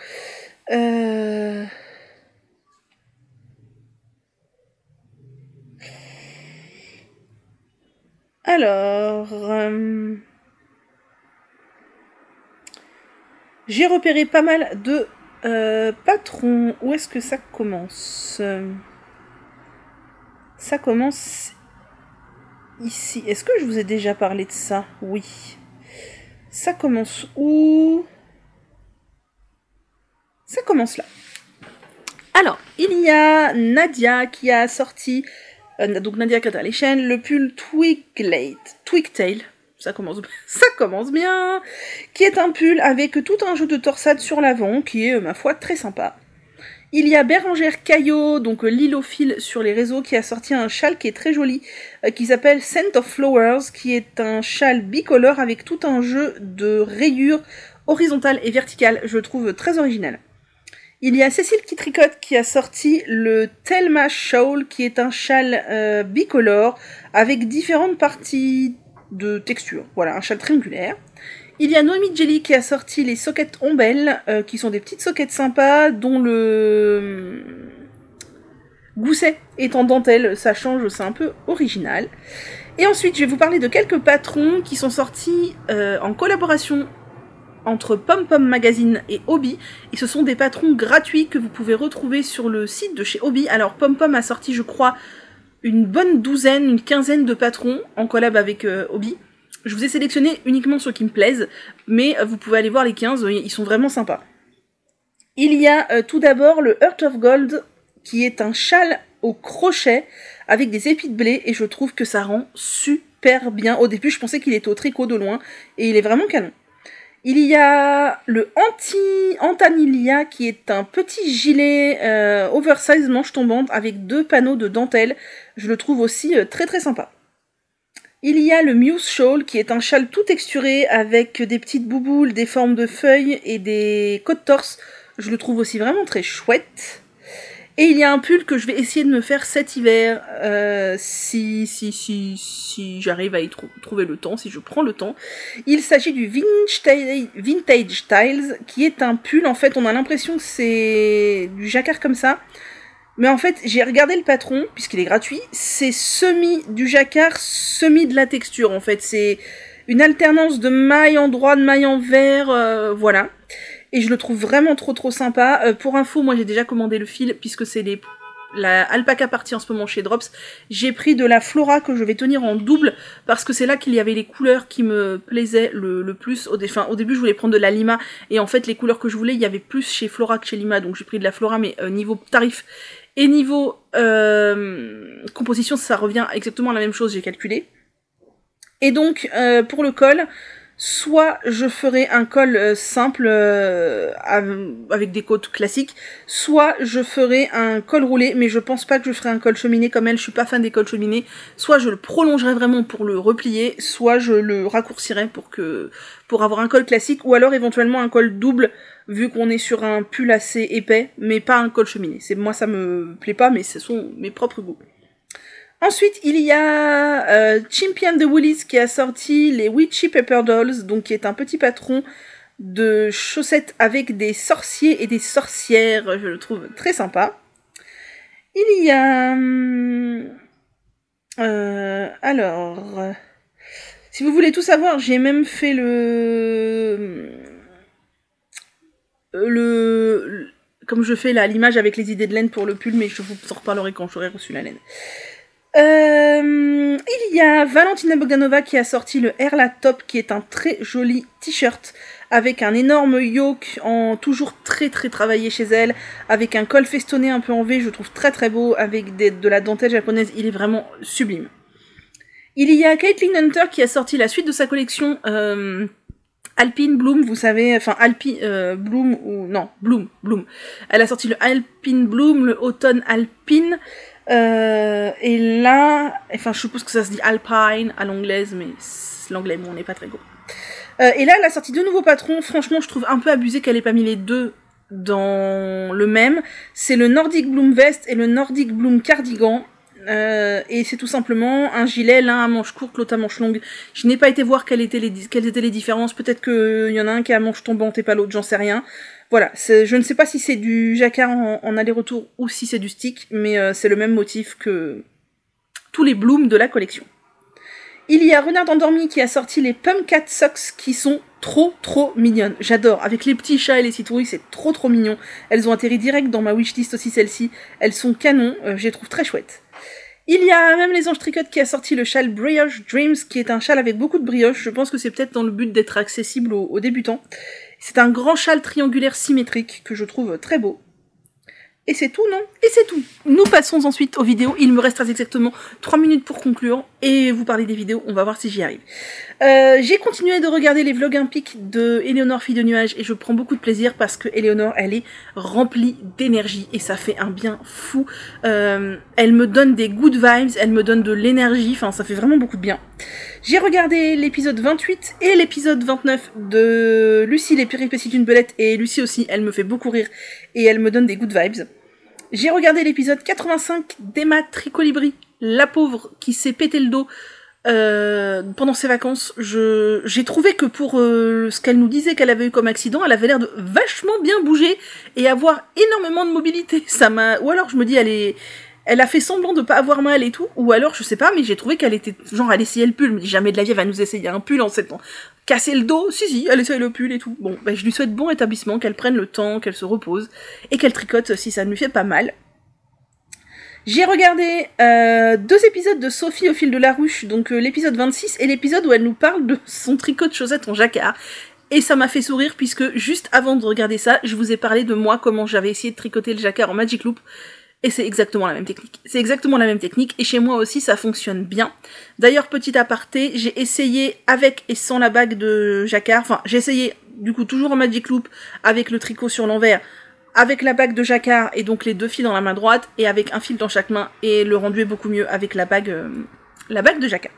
Alors... j'ai repéré pas mal de patrons. Où est-ce que ça commence ? Ça commence ici. Est-ce que je vous ai déjà parlé de ça? Oui. Ça commence où? Ça commence là. Alors, il y a Nadia qui a sorti, donc Nadia Catalyshen, le pull Twigtail, ça commence bien, qui est un pull avec tout un jeu de torsade sur l'avant, qui est, ma foi, très sympa. Il y a Bérangère Caillot, donc Lilophile sur les réseaux, qui a sorti un châle qui est très joli, qui s'appelle Scent of Flowers, qui est un châle bicolore avec tout un jeu de rayures horizontales et verticales, je trouve très original. Il y a Cécile qui tricote qui a sorti le Thelma Shawl, qui est un châle bicolore avec différentes parties de texture. Voilà, un châle triangulaire. Il y a Noémie Jelly qui a sorti les sockets ombelles, qui sont des petites sockets sympas, dont le gousset est en dentelle, ça change, c'est un peu original. Et ensuite, je vais vous parler de quelques patrons qui sont sortis en collaboration entre Pom Pom Magazine et Hobby, et ce sont des patrons gratuits que vous pouvez retrouver sur le site de chez Hobby. Alors Pom Pom a sorti, je crois, une bonne douzaine, une quinzaine de patrons en collab avec Hobby. Je vous ai sélectionné uniquement ceux qui me plaisent, mais vous pouvez aller voir les 15, ils sont vraiment sympas. Il y a tout d'abord le Heart of Gold, qui est un châle au crochet avec des épis de blé, et je trouve que ça rend super bien. Au début, je pensais qu'il était au tricot de loin, et il est vraiment canon. Il y a le Antanilia, qui est un petit gilet oversize manche tombante avec 2 panneaux de dentelle. Je le trouve aussi très très sympa. Il y a le Muse Shawl, qui est un châle tout texturé avec des petites bouboules, des formes de feuilles et des côtes torse. Je le trouve aussi vraiment très chouette. Et il y a un pull que je vais essayer de me faire cet hiver, si j'arrive à y trouver le temps, si je prends le temps. Il s'agit du Vintage Styles, qui est un pull, en fait, on a l'impression que c'est du jacquard comme ça. Mais en fait, j'ai regardé le patron, puisqu'il est gratuit, c'est semi du jacquard, semi de la texture, en fait. C'est une alternance de mailles en droit, de mailles en vert, voilà. Et je le trouve vraiment trop sympa. Pour info, moi j'ai déjà commandé le fil, puisque c'est la alpaca partie en ce moment chez Drops. J'ai pris de la Flora que je vais tenir en double, parce que c'est là qu'il y avait les couleurs qui me plaisaient le plus. Au début je voulais prendre de la Lima, et en fait les couleurs que je voulais, il y avait plus chez Flora que chez Lima, donc j'ai pris de la Flora, mais niveau tarif et niveau composition, ça revient exactement à la même chose, j'ai calculé. Et donc, pour le col, soit je ferai un col simple avec des côtes classiques, soit je ferai un col roulé, mais je pense pas que je ferai un col cheminé comme elle, je suis pas fan des cols cheminés. Soit je le prolongerai vraiment pour le replier, soit je le raccourcirai pour avoir un col classique, ou alors éventuellement un col double, vu qu'on est sur un pull assez épais, mais pas un col cheminé. Moi ça me plaît pas, mais ce sont mes propres goûts. Ensuite, il y a Champion de Woolies qui a sorti les Witchy Pepper Dolls, donc qui est un petit patron de chaussettes avec des sorciers et des sorcières, je le trouve très sympa. Il y a... alors... si vous voulez tout savoir, j'ai même fait comme je fais là, l'image avec les idées de laine pour le pull, mais je vous en reparlerai quand j'aurai reçu la laine. Il y a Valentina Bogdanova qui a sorti le Erla Top, qui est un très joli t-shirt avec un énorme yoke en toujours très travaillé chez elle, avec un col festonné un peu en V, je trouve très beau, avec de la dentelle japonaise, il est vraiment sublime. Il y a Caitlin Hunter qui a sorti la suite de sa collection Alpine Bloom, vous savez, enfin Bloom ou non, Bloom. Elle a sorti le Alpine Bloom, le Automne Alpine. Et là, enfin je suppose que ça se dit Alpine à l'anglaise, mais l'anglais, bon, on n'est pas très gros. Et là, elle a sorti 2 nouveaux patrons. Franchement, je trouve un peu abusé qu'elle ait pas mis les 2 dans le même. C'est le Nordic Bloom Vest et le Nordic Bloom Cardigan. Et c'est tout simplement un gilet, l'un à manche courte, l'autre à manche longue. Je n'ai pas été voir quelles étaient les différences. Peut-être qu'il y en a un qui est à manche tombante et pas l'autre, j'en sais rien. Voilà, je ne sais pas si c'est du jacquard en aller-retour ou si c'est du stick, mais c'est le même motif que tous les blooms de la collection. Il y a Renard Endormi qui a sorti les Pumpcat Socks qui sont trop mignonnes. J'adore, avec les petits chats et les citrouilles, c'est trop mignon. Elles ont atterri direct dans ma wishlist aussi, celles-ci. Elles sont canon, je les trouve très chouettes. Il y a même les Anges Tricotte qui a sorti le châle Brioche Dreams, qui est un châle avec beaucoup de brioche. Je pense que c'est peut-être dans le but d'être accessible aux débutants. C'est un grand châle triangulaire symétrique que je trouve très beau. Et c'est tout, non? Et c'est tout. Nous passons ensuite aux vidéos. Il me reste très exactement 3 minutes pour conclure et vous parler des vidéos. On va voir si j'y arrive. J'ai continué de regarder les vlogs impiques de Éléonore Fille de Nuages et je prends beaucoup de plaisir parce que Éléonore, elle est remplie d'énergie et ça fait un bien fou. Elle me donne des good vibes, elle me donne de l'énergie, enfin ça fait vraiment beaucoup de bien. J'ai regardé l'épisode 28 et l'épisode 29 de Lucie, les péripéties d'une belette, et Lucie aussi, elle me fait beaucoup rire et elle me donne des good vibes. J'ai regardé l'épisode 85 d'Emma Tricolibri, la pauvre qui s'est pété le dos pendant ses vacances. J'ai trouvé que pour ce qu'elle nous disait qu'elle avait eu comme accident, elle avait l'air de vachement bien bouger et avoir énormément de mobilité. Ou alors je me dis, elle a fait semblant de pas avoir mal et tout, ou alors je sais pas, mais j'ai trouvé qu'elle était genre, elle essayait le pull. Je me dis, jamais de la vie elle va nous essayer un pull en 7 ans. Casser le dos, si, elle essaye le pull et tout. Bon, je lui souhaite bon rétablissement, qu'elle prenne le temps, qu'elle se repose, et qu'elle tricote si ça ne lui fait pas mal. J'ai regardé 2 épisodes de Sophie au fil de la ruche, donc l'épisode 26 et l'épisode où elle nous parle de son tricot de chaussettes en jacquard. Et ça m'a fait sourire puisque juste avant de regarder ça, je vous ai parlé de moi, comment j'avais essayé de tricoter le jacquard en Magic Loop. Et c'est exactement la même technique. C'est exactement la même technique, et chez moi aussi ça fonctionne bien. D'ailleurs, petit aparté, j'ai essayé avec et sans la bague de jacquard, enfin j'ai essayé du coup toujours en Magic Loop, avec le tricot sur l'envers, avec la bague de jacquard et donc les 2 fils dans la main droite, et avec un fil dans chaque main, et le rendu est beaucoup mieux avec la bague de jacquard.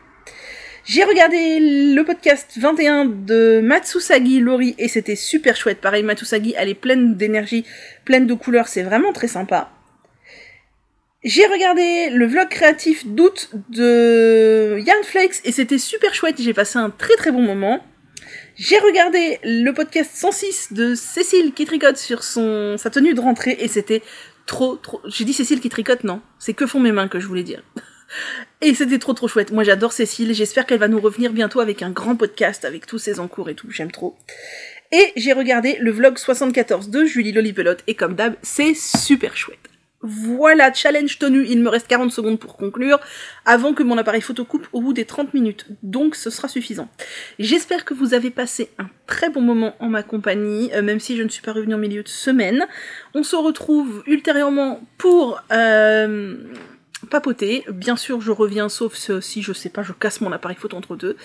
J'ai regardé le podcast 21 de Matsusagi Lori, et c'était super chouette. Pareil, Matsusagi, elle est pleine d'énergie, pleine de couleurs, c'est vraiment très sympa. J'ai regardé le vlog créatif d'août de Yarnflakes et c'était super chouette, j'ai passé un très très bon moment. J'ai regardé le podcast 106 de Cécile qui tricote sur sa tenue de rentrée et c'était trop... J'ai dit Cécile qui tricote, non, c'est que font mes mains que je voulais dire. Et c'était trop chouette, moi j'adore Cécile, j'espère qu'elle va nous revenir bientôt avec un grand podcast avec tous ses encours et tout, j'aime trop. Et j'ai regardé le vlog 74 de Julie Lolipelote et comme d'hab, c'est super chouette. Voilà, challenge tenu, il me reste 40 secondes pour conclure, avant que mon appareil photo coupe au bout des 30 minutes, donc ce sera suffisant. J'espère que vous avez passé un très bon moment en ma compagnie, même si je ne suis pas revenue en milieu de semaine. On se retrouve ultérieurement pour papoter, bien sûr je reviens, sauf si je sais pas, je casse mon appareil photo entre deux.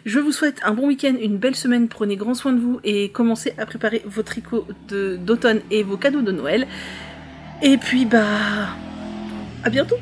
Je vous souhaite un bon week-end, une belle semaine, prenez grand soin de vous, et commencez à préparer vos tricots d'automne et vos cadeaux de Noël. Et puis, à bientôt!